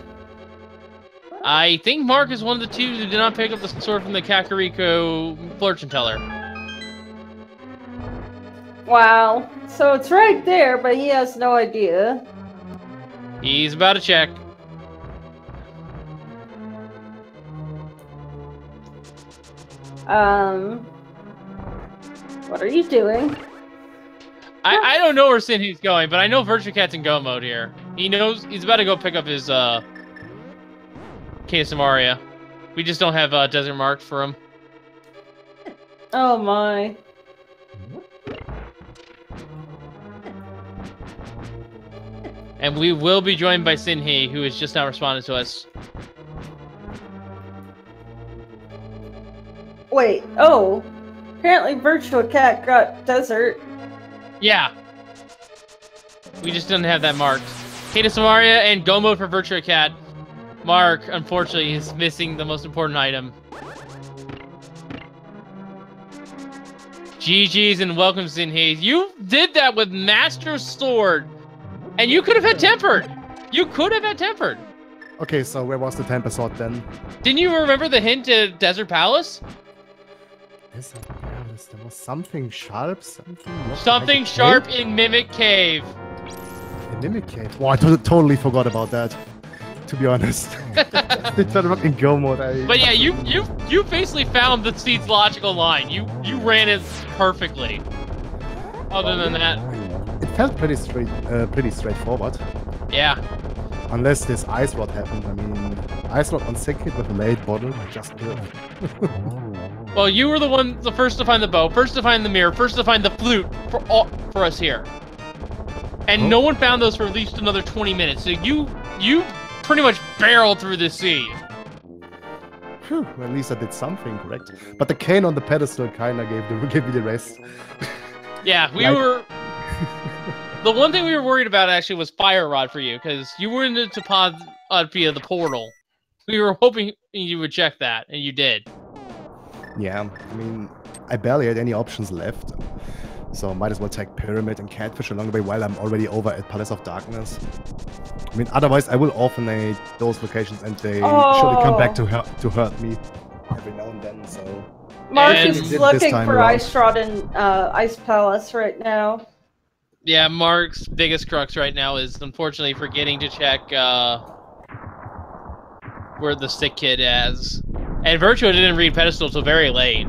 I think Mark is one of the 2 who did not pick up the sword from the Kakariko fortune teller. Wow. So it's right there, but he has no idea. He's about to check. What are you doing? I don't know where Sinhee's going, but I know Virtual Cat's in go mode here. He knows he's about to go pick up his King of Samaria. We just don't have Desert Mark for him. Oh my. And we will be joined by Sinhee, who has just now responded to us. Wait, oh. Apparently Virtual Cat got Desert. Yeah. We just didn't have that marked. King of Samaria and go mode for Virtual Cat. Mark, unfortunately, is missing the most important item. GG's and welcome, Sinhee. You did that with Master Sword. And you could have had Tempered. You could have had Tempered. Okay, so where was the Temper Sword then? Didn't you remember the hint to Desert Palace? Desert Palace. There was something sharp, something sharp cave? In Mimic Cave. In Mimic Cave? Wow, I totally forgot about that. To be honest. It's not in go mode. But yeah, you basically found the seed's logical line. You ran it perfectly. Other than that, it felt pretty straightforward. Yeah. Unless this ice rod happened. I mean, ice rod on second with a late bottle, just good. Well, you were the first to find the bow, first to find the mirror, first to find the flute for us here. And no one found those for at least another 20 minutes. So you pretty much barreled through the sea. Whew, well, at least I did something correct. But the cane on the pedestal kinda gave me the rest. Yeah, we were... The one thing we were worried about actually was Fire Rod for you, because you were in the Topaz via the portal. We were hoping you would check that, and you did. Yeah, I mean, I barely had any options left. So might as well take Pyramid and Catfish along the way while I'm already over at Palace of Darkness. I mean, otherwise I will alternate those locations and they surely come back to hurt me every now and then, so... Mark And is this looking time for around. Ice Rod and Ice Palace right now. Yeah, Mark's biggest crux right now is unfortunately forgetting to check where the sick kid is. And Virtua didn't read pedestal till very late.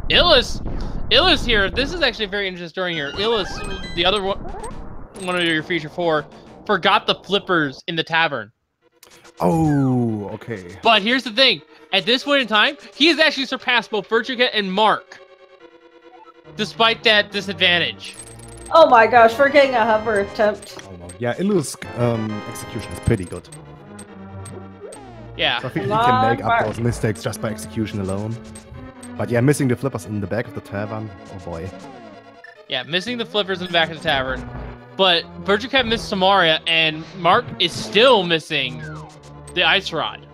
Illis here. This is actually a very interesting story here. Illis, the other one of your feature 4, forgot the flippers in the tavern. Oh, okay. But here's the thing. At this point in time, he has actually surpassed both Virtua Cat and Mark. Despite that disadvantage. Oh my gosh, we're getting a hover attempt. Oh, no. Yeah, Illu's execution is pretty good. Yeah. So I think he Come can on, make up Mark. those mistakes just by execution alone. But yeah, missing the flippers in the back of the tavern. Oh boy. Yeah, missing the flippers in the back of the tavern. But Virtua Cat missed Samaria, and Mark is still missing the Ice Rod.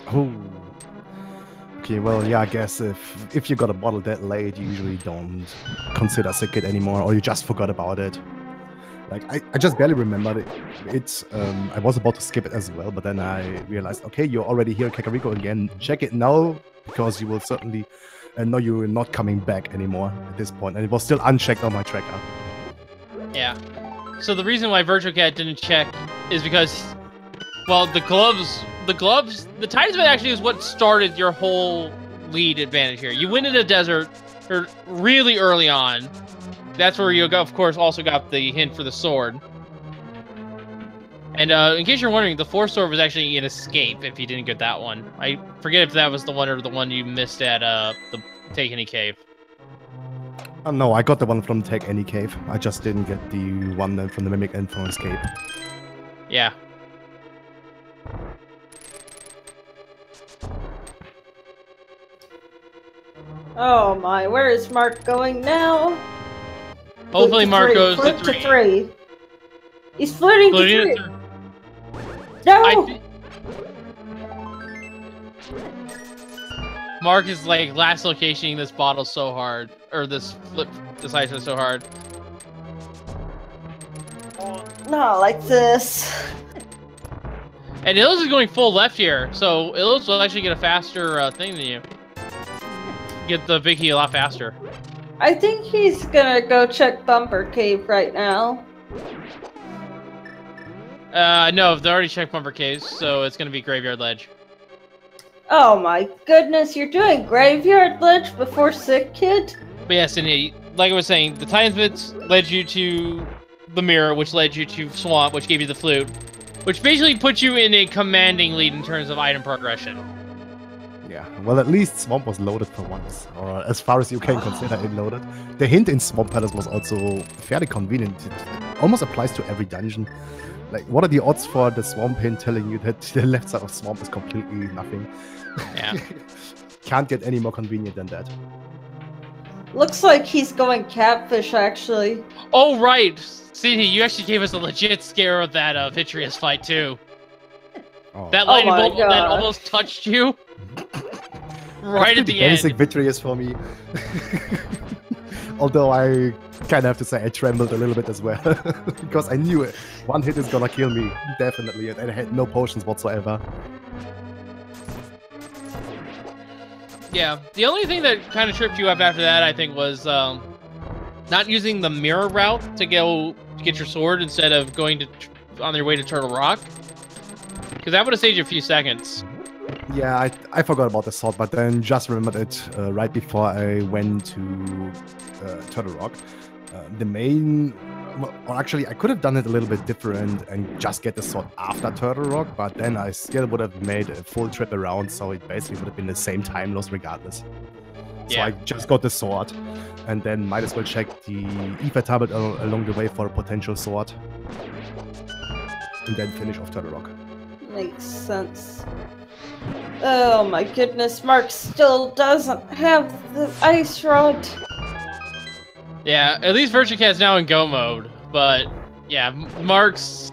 Oh. Okay, well, yeah, I guess if you got a bottle that late, you usually don't consider sick it anymore, or you just forgot about it. Like, I just barely remembered it. I was about to skip it as well, but then I realized, okay, you're already here in Kakariko again. Check it now, because you will certainly know you're not coming back anymore at this point. And it was still unchecked on my tracker. Yeah. So the reason why Virtua Cat didn't check is because, well, the Tides event actually is what started your whole lead advantage here. You went in the desert really early on. That's where you, of course, also got the hint for the sword. And in case you're wondering, the 4th sword was actually an escape if you didn't get that one. I forget if that was the one or the one you missed at the Take Any Cave. Oh, no, I got the one from Take Any Cave. I just didn't get the one from the Mimic Influence Cave. Yeah. Oh my, where is Mark going now? Hopefully Mark goes Flip to 3. to 3. He's flirting to Flirting 3. to 3. No! Mark is like last locationing this bottle so hard, or this item so hard. Not like this. And Illis is going full left here, so Illis will actually get a faster thing than you. Get the big heal a lot faster. I think he's gonna go check Bumper Cave right now. No, they already checked Bumper Caves, so it's gonna be Graveyard Ledge. Oh my goodness, you're doing Graveyard Ledge before Sick Kid? But yes, and like I was saying, the Titan's Bits led you to the Mirror, which led you to Swamp, which gave you the Flute. Which basically puts you in a commanding lead in terms of item progression. Yeah, well, at least Swamp was loaded for once, or as far as you can consider it loaded. The hint in Swamp Palace was also fairly convenient. It almost applies to every dungeon. Like, what are the odds for the Swamp hint telling you that the left side of Swamp is completely nothing? Yeah. Can't get any more convenient than that. Looks like he's going Catfish, actually. Oh, right! CD, you actually gave us a legit scare of that Vitreous fight, too. Oh. That lightning my bolt that God. almost touched you. Right at the Basic end. Vitreous for me. Although I kind of have to say I trembled a little bit as well. Because I knew it. One hit is gonna kill me, definitely. And I had no potions whatsoever. Yeah, the only thing that kind of tripped you up after that, I think, was not using the mirror route to get your sword instead of going on your way to Turtle Rock. Because that would have saved you a few seconds. Yeah, I forgot about the sword, but then just remembered it right before I went to Turtle Rock. The main... Well, actually, I could have done it a little bit different and just get the sword after Turtle Rock, but then I still would have made a full trip around, so it basically would have been the same time loss regardless. So Yeah. I just got the sword, and then might as well check the Ether tablet along the way for a potential sword. And then finish off Turtle Rock. Makes sense. Oh my goodness, Mark still doesn't have the Ice Rod. Yeah, at least Virtua Cat's now in go mode, but yeah, Mark's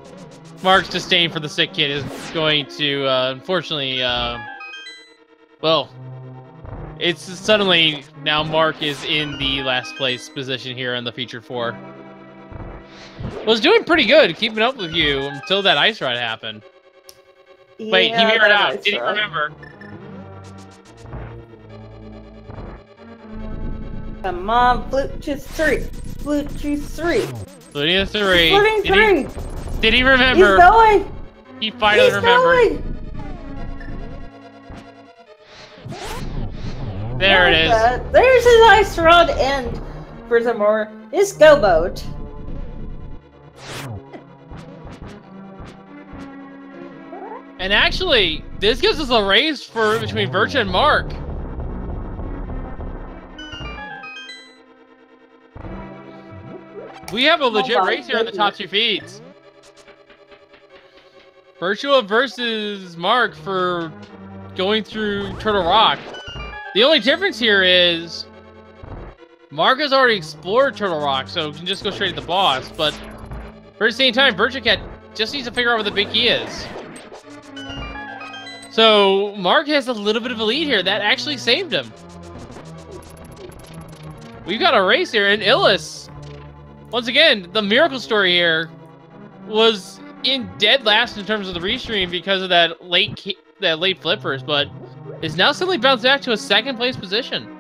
disdain for the sick kid is going to, unfortunately, well, it's suddenly now Mark is in the last place position here in the Featured 4. Was doing pretty good keeping up with you until that Ice Rod happened. Wait, he mirrored that out. Ice Did he Rod. remember? Come on, flute to 3. Flute to 3. Fluting to 3. Fluting 3. Did he remember? He's going. He finally He's remembered. Going. There it is. There's his ice rod and, furthermore, his go boat. And actually, this gives us a race between Virtua and Mark. We have a legit race here in the top 2 feeds. Virtua versus Mark for going through Turtle Rock. The only difference here is Mark has already explored Turtle Rock, so we can just go straight to the boss. But for the same time, Virtua Cat just needs to figure out where the big key is. So Mark has a little bit of a lead here. That actually saved him. We've got a race here, and Illis, once again, the miracle story here was in dead last in terms of the restream because of that late flippers, but is now suddenly bounced back to a 2nd place position.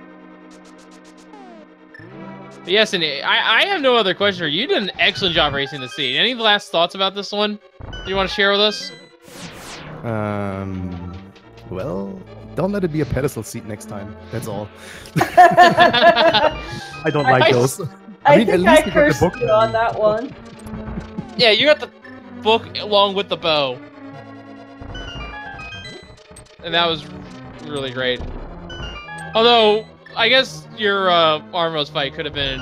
But yes, and I have no other question. You did an excellent job racing the scene. Any last thoughts about this one you want to share with us? Well, don't let it be a pedestal seat next time. That's all. I don't like those. I mean, think at least I you got the cursed book you on that one. Yeah, you got the book along with the bow. And that was really great. Although, I guess your Armos fight could have been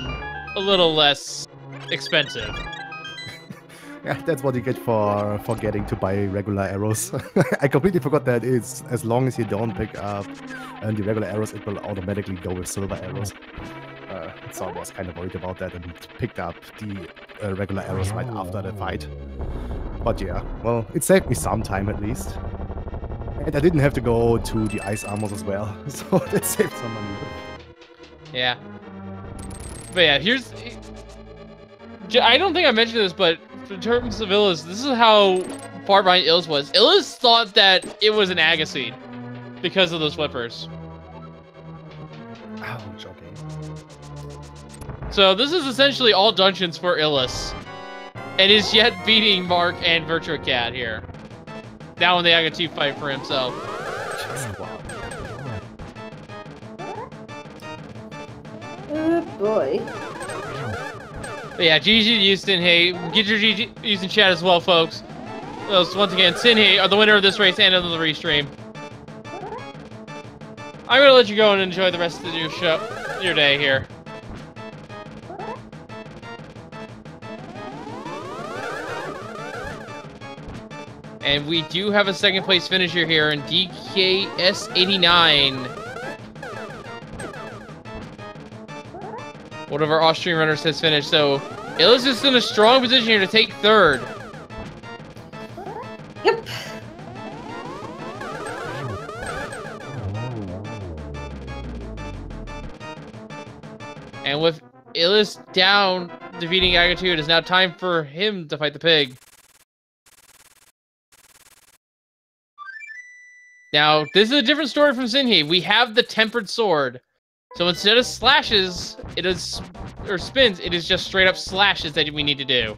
a little less expensive. Yeah, that's what you get for forgetting to buy regular arrows. I completely forgot that it's as long as you don't pick up the regular arrows, it will automatically go with silver arrows. So I was kind of worried about that and picked up the regular arrows right after the fight. But yeah, well, it saved me some time at least. And I didn't have to go to the ice armors as well, so that saved some money. Yeah. But yeah, here's... I don't think I mentioned this, but in terms of Illis, this is how far behind Illis was. Illis thought that it was an Agassiz because of those flippers. Ouch, okay. So this is essentially all dungeons for Illis. And is yet beating Mark and Virtua Cat here. Now in the Agassiz fight for himself. Wow. Oh boy. But yeah, GG to you, Sinhei. Get your GGs in chat as well, folks. So once again, Sinhei are the winner of this race and of the restream. I'm gonna let you go and enjoy the rest of your day here. And we do have a 2nd place finisher here in DKS89. One of our off-stream runners has finished, so Illis is in a strong position here to take 3rd. Yep. And with Illis down, defeating Agassiz, it is now time for him to fight the pig. Now, this is a different story from Sinhei. We have the tempered sword. So instead of slashes, or spins, it is just straight up slashes that we need to do.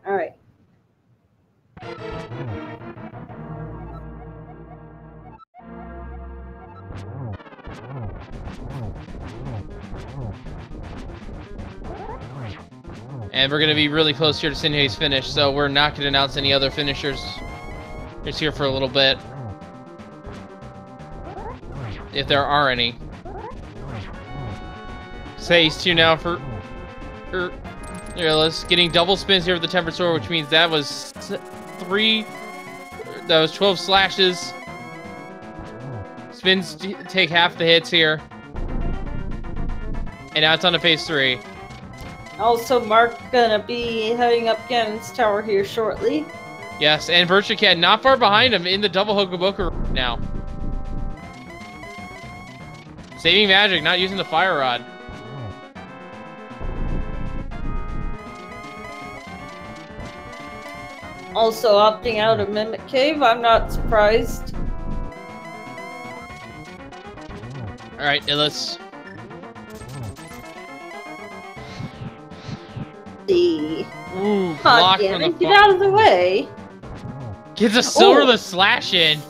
All right. And we're going to be really close here to Sinhei's finish, so we're not going to announce any other finishers. Just here for a little bit. If there are any. Phase 2 now for Illis. Getting double spins here with the tempered sword, which means that was 12 slashes. Spins take half the hits here. And now it's on to phase 3. Also, Mark gonna be heading up Ganon's tower here shortly. Yes, and Virtua Cat not far behind him in the double Hokoboka now. Saving magic, not using the fire rod. also opting out of Mimic Cave. I'm not surprised. Alright, Illis. The Ooh, God blocked damn from it, the get out of the way. Gets a silverless slash in.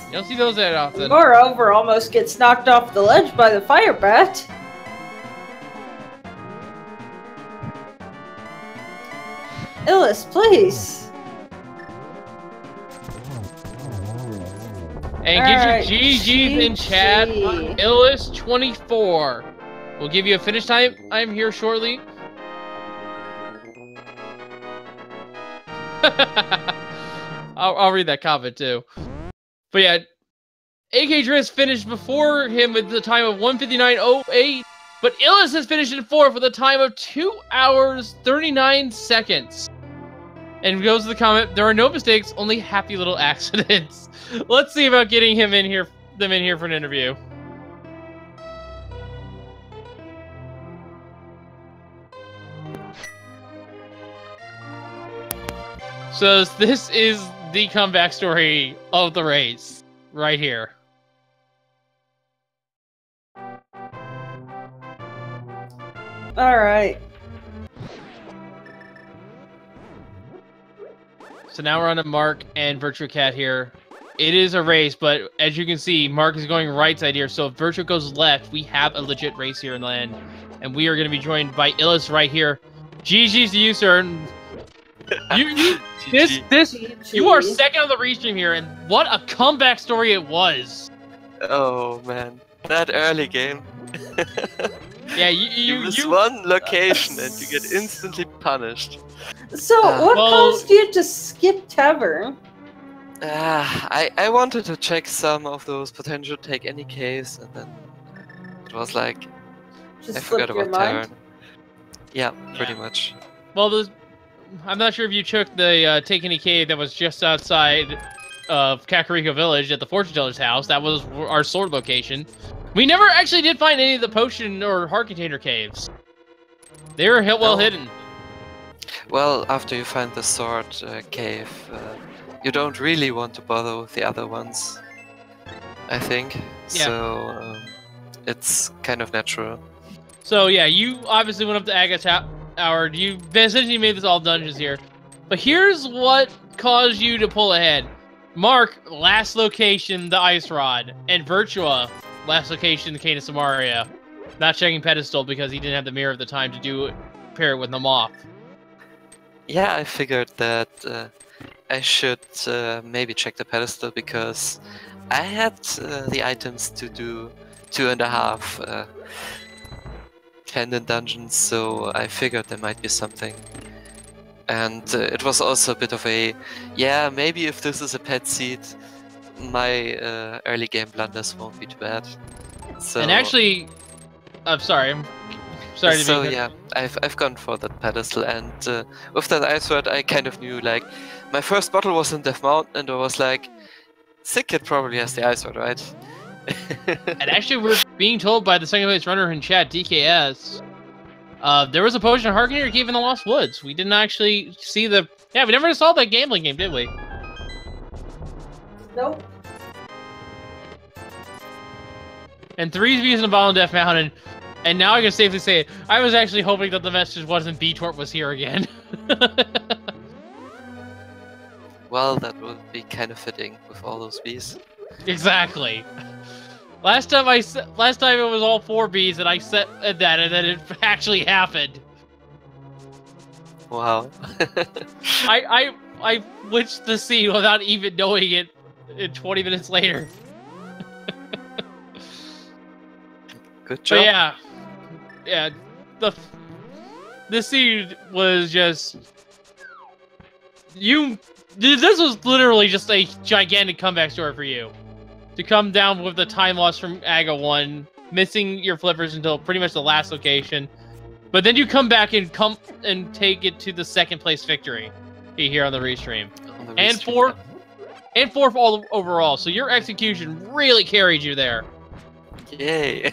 You don't see those that often. Moreover, almost gets knocked off the ledge by the fire bat. Illis, please. And gives you GG's in chat. Illis24. We'll give you a finish time. I'm here shortly. I'll read that comment too. But yeah, AK Driz finished before him with the time of 1:59.08, but Illis has finished in 4th with a time of 2 hours 39 seconds. And goes to the comment, there are no mistakes, only happy little accidents. Let's see about getting them in here for an interview. So this is the comeback story of the race, right here. Alright. So now we're on to Mark and Virtua Cat here. It is a race, but as you can see, Mark is going right side here. So if Virtua goes left, we have a legit race here in the end. And we are going to be joined by Illis right here. GG's to you, sir. You are second on the restream here, and what a comeback story it was. Oh man, that early game. Yeah, you miss one location and you get instantly punished. So, what caused you to skip Tavern? I wanted to check some of those potential take any case, and then it was like Just I forgot slipped your about mind? Tavern. Yeah, pretty much. Well, I'm not sure if you took the take any cave that was just outside of Kakariko Village at the fortune teller's house. That was our sword location. We never actually did find any of the potion or heart container caves. They were well hidden. Well, after you find the sword cave, you don't really want to bother with the other ones, I think. Yeah. So it's kind of natural. So yeah, you obviously went up to Aga's Tower. You essentially made this all dungeons here. But here's what caused you to pull ahead. Mark, last location, the Ice Rod. And Virtua, last location, the Cane of Samaria. Not checking Pedestal because he didn't have the mirror at the time to pair it with the Moth. Yeah, I figured that I should maybe check the pedestal because I had the items to do 2.5 pendant dungeons, so I figured there might be something. And it was also a bit of a, yeah, maybe if this is a pet seed, my early game blunders won't be too bad. So, and actually, I'm sorry. Sorry to so be yeah, I've gone for that pedestal, and with that ice sword, I kind of knew, like, my first bottle was in Death Mountain, and I was like, Sick Kid probably has the ice sword, right? And actually, we're being told by the second place runner in chat, DKS, there was a potion of Harkener Cave in the Lost Woods. We didn't actually see the... Yeah, we never saw that gambling game, did we? Nope. And 3's bees in the bottom of Death Mountain. And now I can safely say it. I was actually hoping that the message wasn't B-Torp was here again. Well, that would be kind of fitting with all those bees. Exactly. Last time it was all 4 bees, and I said that, and then it actually happened. Wow. I witched the scene without even knowing it 20 minutes later. Good job. But yeah, this scene was just This was literally just a gigantic comeback story for you. To come down with the time loss from Aga 1, missing your flippers until pretty much the last location, but then you come back and take it to the second place victory here on the restream, and fourth all overall. So your execution really carried you there. Yay!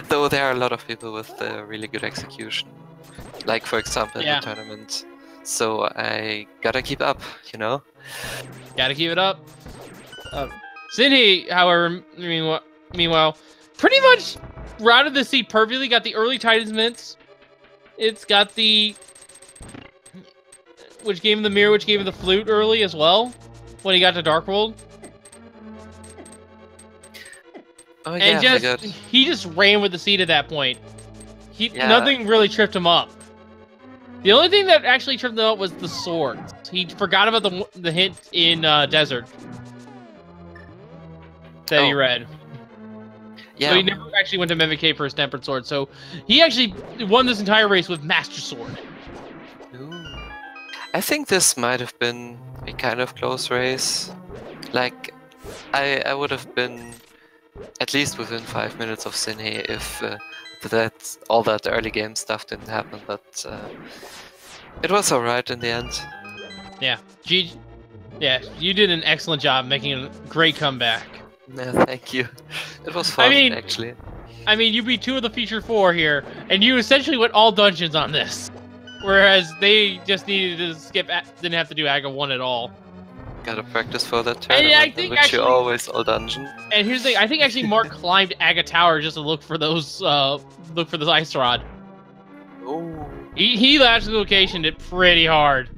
Though there are a lot of people with really good execution, like for example in the tournament. so I gotta keep up, you know? Gotta keep it up. Sydney, however, meanwhile, pretty much routed the seat perfectly. Got the early Titans mints. It's got the... which gave him the mirror, which gave him the flute early as well, when he got to Dark World. Oh yeah, And he just ran with the seat at that point. Nothing really tripped him up. The only thing that actually tripped him up was the swords. He forgot about the hint in Desert that he read. Yeah. So he never actually went to Mimic Cave for his tempered sword. So he actually won this entire race with Master Sword. Ooh. I think this might have been a kind of close race. Like, I would have been at least within 5 minutes of Sinhe if all that early game stuff didn't happen, but it was alright in the end. Yeah, yeah, you did an excellent job making a great comeback. Yeah, thank you. It was fun, actually. I mean, you beat 2 of the feature 4 here, and you essentially went all dungeons on this. Whereas they just needed to skip, didn't have to do Aga 1 at all. Gotta practice for that tournament, in which you always all dungeon. And here's the thing, I think actually Mark climbed Aga Tower just to look for those, look for the ice rod. Ooh. He latched the location it pretty hard.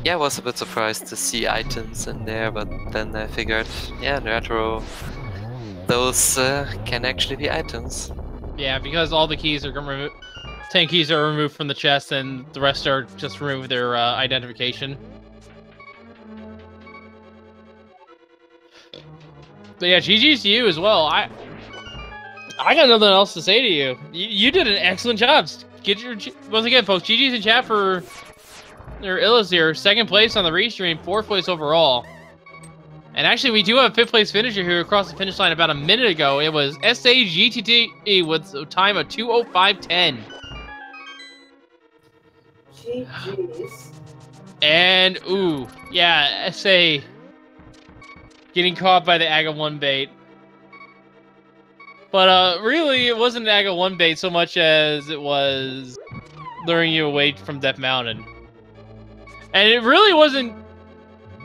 Yeah, I was a bit surprised to see items in there, but then I figured, yeah, retro, those can actually be items. Yeah, because all the keys are removed. 10 keys are removed from the chest, and the rest are just remove their identification. But yeah, GG's to you as well. I got nothing else to say to you. You did an excellent job. Get your once again, folks. GG's in chat for Illis here. 2nd place on the restream, 4th place overall. And actually, we do have a 5th place finisher here across the finish line about a minute ago. It was SAGTT with a time of 2:05:10. GG's. And ooh, yeah, SA getting caught by the Aga 1 bait. But really, it wasn't an Aga 1 bait so much as it was luring you away from Death Mountain. And it really wasn't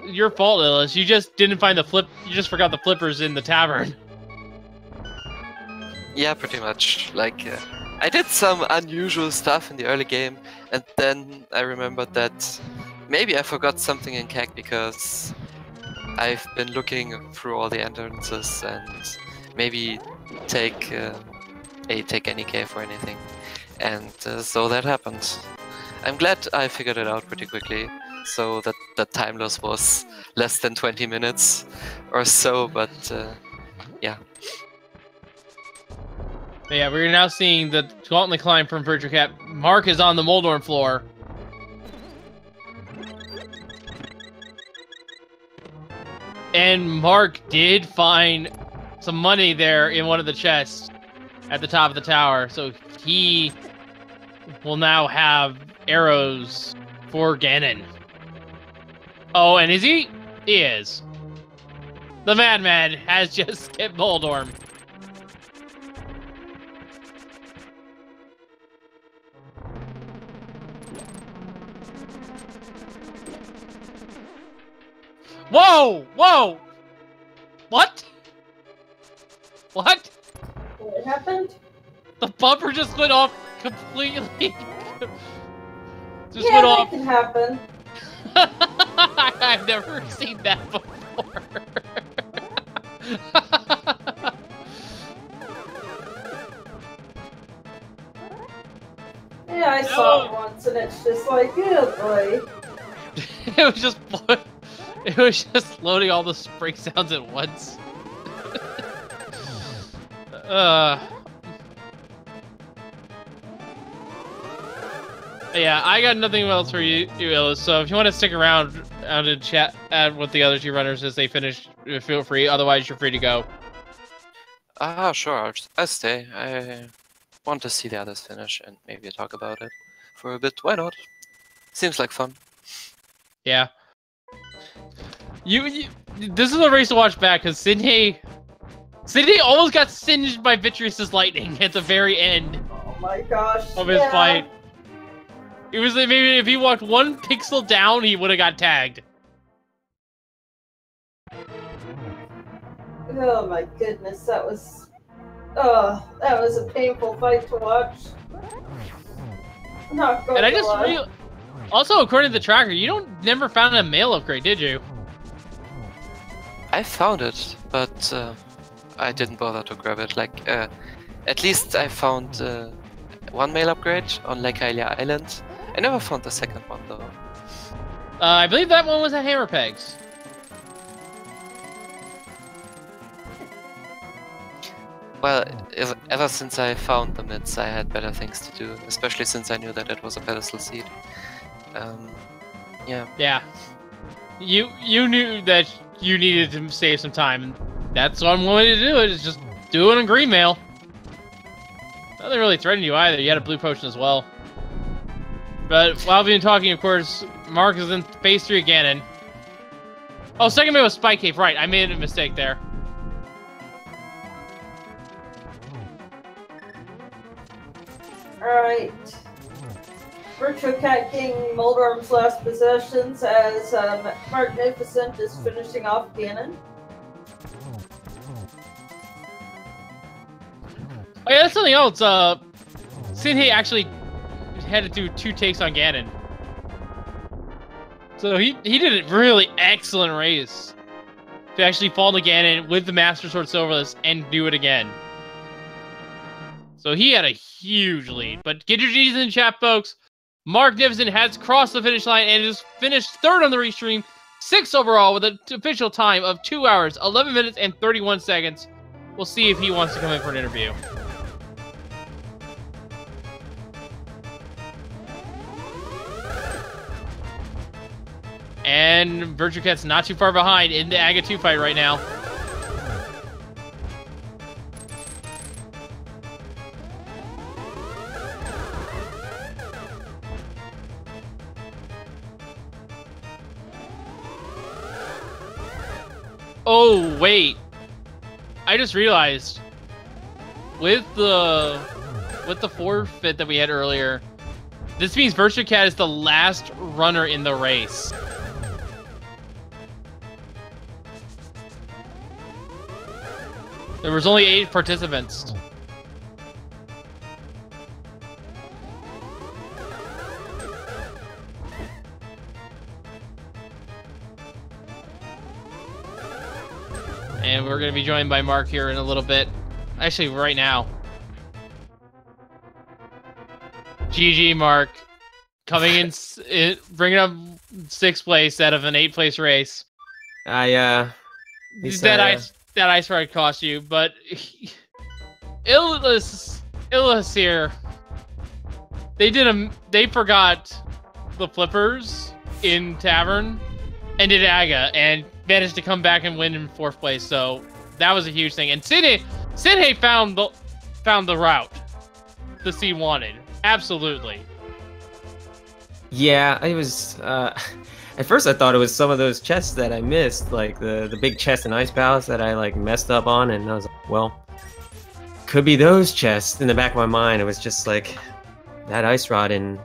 your fault, Illis. You just didn't find the flip. You just forgot the flippers in the tavern. Yeah, pretty much. Like, I did some unusual stuff in the early game, and then I remembered that maybe I forgot something in CAC because I've been looking through all the entrances and maybe take any cave or anything, and so that happened. I'm glad I figured it out pretty quickly, so that the time loss was less than 20 minutes or so, but yeah. But yeah, we're now seeing the gauntlet climb from Virtual Cap. Mark is on the Moldorm floor. And Mark did find some money there in one of the chests at the top of the tower. So he will now have arrows for Ganon. Oh, and is he? He is. The Madman has just skipped Moldorm. Whoa! Whoa! What? What? What happened? The bumper just went off completely. Just Yeah, went that off. can happen. I've never seen that before. Yeah, I saw it once, and it's just like, good boy. It was just loading all the spring sounds at once. Yeah, I got nothing else for you, Illis. So if you want to stick around and chat with the other 2 runners as they finish, feel free. Otherwise, you're free to go. Sure. I'll stay. I want to see the others finish and maybe talk about it for a bit. Why not? Seems like fun. Yeah. This is a race to watch back because Sydney almost got singed by Vitreous's lightning at the very end Oh my gosh. of his fight. It was maybe if he walked 1 pixel down, he would have got tagged. Oh my goodness, that was a painful fight to watch. I'm not going And I to just lie. also, according to the tracker, you never found a mail upgrade, did you? I found it, but I didn't bother to grab it. Like, at least I found 1 mail upgrade on Lake Hylia Island. I never found the second one though. I believe that one was at Hammer Pegs. Well, ever since I found the mids, I had better things to do, especially since I knew that it was a pedestal seed. Yeah. Yeah. You knew that you needed to save some time, and that's one way to do it, is just do it on green mail. Nothing really threatened you either. You had a blue potion as well. But while we've been talking, of course, Mark is in phase 3 of Ganon. Oh, second mail was Spike Cave, right. I made a mistake there. Alright. Virtual Cat King Moldorm's last possessions as Magnificent is finishing off Ganon. Oh yeah, that's something else. Sinhei actually had to do 2 takes on Ganon. So he did a really excellent race to actually fall to Ganon with the Master Sword Silverless and do it again. So he had a huge lead. But get your G's in the chat, folks. Magnificent has crossed the finish line and is finished 3rd on the restream, 6th overall with an official time of 2 hours, 11 minutes, and 31 seconds. We'll see if he wants to come in for an interview. And Virtue Cat's not too far behind in the Aga 2 fight right now. Oh, wait. I just realized with the forfeit that we had earlier, this means Virtue Cat is the last runner in the race. There was only 8 participants. And we're going to be joined by Mark here in a little bit. Actually, right now. GG, Mark. Coming in, bringing up 6th place out of an 8th place race. That ice ride cost you, but Illus here. They forgot the flippers in Tavern and did Aga and managed to come back and win in 4th place. So that was a huge thing. And Sinhei found the route the seed wanted. Absolutely. Yeah, it was. At first, I thought it was some of those chests that I missed, like the big chest in Ice Palace that I like messed up on, and I was like, well, could be those chests. In the back of my mind, it was just like that ice rod in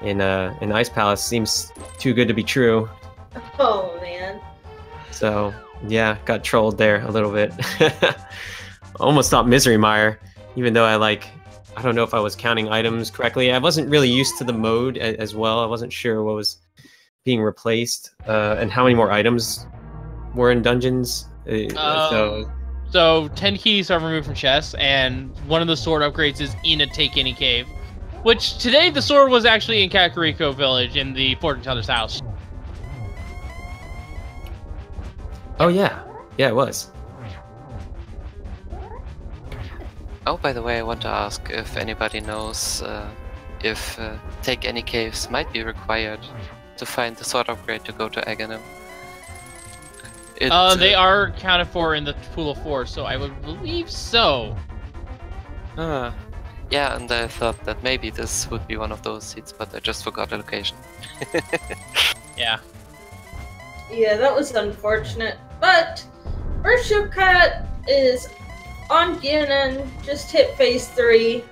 Ice Palace seems too good to be true. Oh man. So yeah, got trolled there a little bit. Almost thought Misery Mire, even though I don't know if I was counting items correctly. I wasn't really used to the mode as well. I wasn't sure what was being replaced and how many more items were in dungeons. So 10 keys are removed from chests, and one of the sword upgrades is in a Take Any cave, which today the sword was actually in Kakariko Village in the Fortune Teller's house. Oh yeah, it was. Oh, by the way, I want to ask if anybody knows if Take Any caves might be required to find the sword upgrade to go to Aghanim. They are accounted for in the Pool of Four, so I would believe so. Yeah, and I thought that maybe this would be one of those seats, but I just forgot the location. Yeah. Yeah, that was unfortunate. But Virtue Cat is on Ganon, just hit phase 3.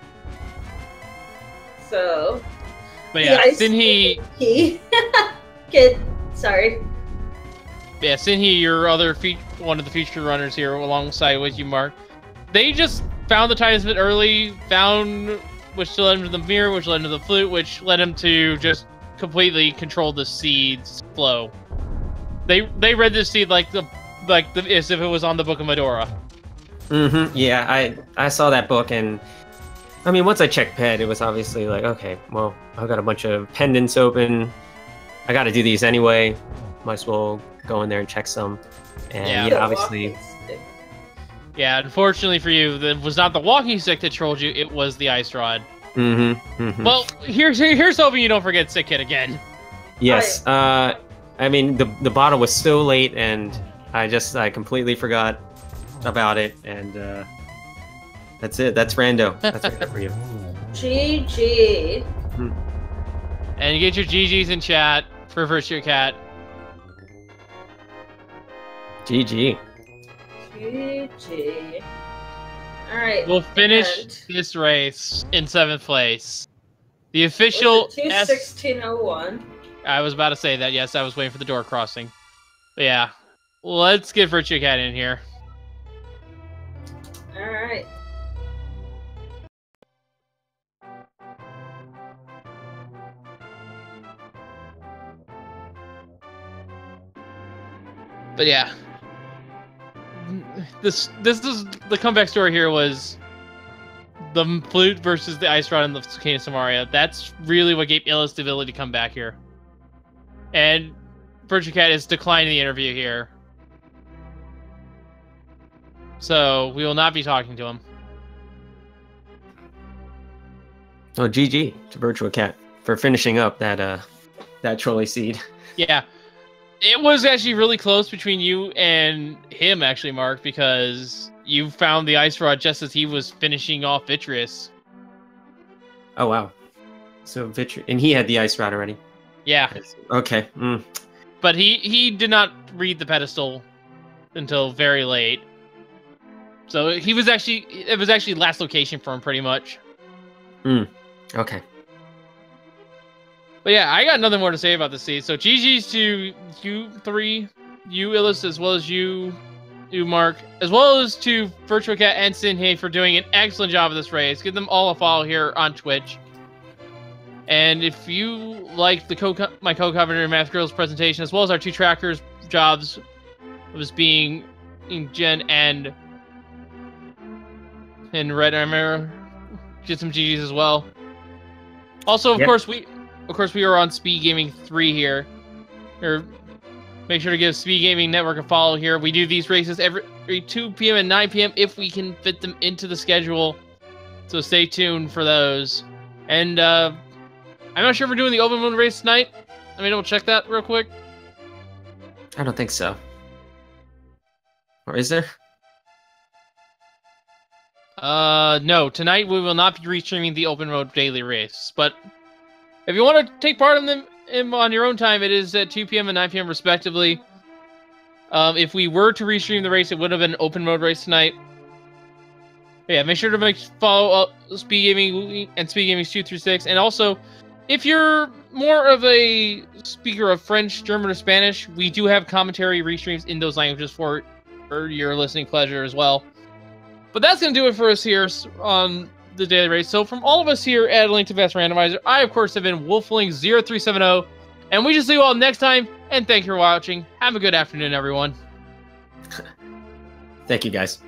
So But yeah, ice Sinhee, kid. Sorry. yeah, Sinhee, your other one of the feature runners here, alongside with you, Mark. They just found the talisman early, which led him to the mirror, which led him to the flute, which led him to just completely control the seed's flow. They read this seed as if it was on the Book of Medora. Mm-hmm. Yeah, I saw that book, and I mean, once I checked Ped, it was obviously like, okay, well, I've got a bunch of pendants open. I got to do these anyway. Might as well go in there and check some. And yeah, obviously. Yeah, unfortunately for you, it was not the walking stick that trolled you; it was the ice rod. Mm-hmm. Mm-hmm. Well, here's hoping you don't forget Sick Kid again. Yes. I mean, the bottle was so late, and I completely forgot about it, and that's it. That's rando. That's rando for you. GG. And you get your GGs in chat for Virtue Cat. GG. GG. Alright. We'll finish this race in 7th place. The official 2:16:01. I was about to say that, yes, I was waiting for the door crossing. But yeah. Let's get Virtue Cat in here. Alright. But yeah. This is the comeback story here was the flute versus the ice rod and the Cicada Samaria. That's really what gave Illis the ability to come back here. And Virtue Cat is declining the interview here. So we will not be talking to him. Oh, GG to Virtual Cat for finishing up that trolley seed. Yeah. It was actually really close between you and him, actually, Mark, because you found the ice rod just as he was finishing off Vitreous. Oh, wow. So and he had the ice rod already. Yeah. Okay. But he did not read the pedestal until very late. So it was actually last location for him, pretty much. Okay. But yeah, I got nothing more to say about the seed. So GG's to you three, you Illis, as well as you Mark, as well as to Virtual Cat and Sinhei for doing an excellent job of this race. Give them all a follow here on Twitch. And if you like my co-commentator Math Girl's presentation, as well as our two trackers' jobs, was being Jen and Red Armor, get some GG's as well. Also, of course, we are on Speed Gaming 3 here. Make sure to give Speed Gaming Network a follow here. We do these races every 2 p.m. and 9 p.m. if we can fit them into the schedule. So stay tuned for those. And I'm not sure if we're doing the open moon race tonight. Let me double check that real quick. I don't think so. Or is there? No. Tonight we will not be restreaming the open road daily race. But if you want to take part in them on your own time, it is at 2 p.m. and 9 p.m. respectively. If we were to restream the race, it would have been an open mode race tonight. But yeah, make sure to follow up Speed Gaming and Speed Gaming 2 through 6. And also, if you're more of a speaker of French, German, or Spanish, we do have commentary restreams in those languages for your listening pleasure as well. But that's going to do it for us here on the daily race. So from all of us here at ALTTP Randomizer, I of course have been Wolfling0370, and we just see you all next time, and thank you for watching. Have a good afternoon, everyone. Thank you, guys.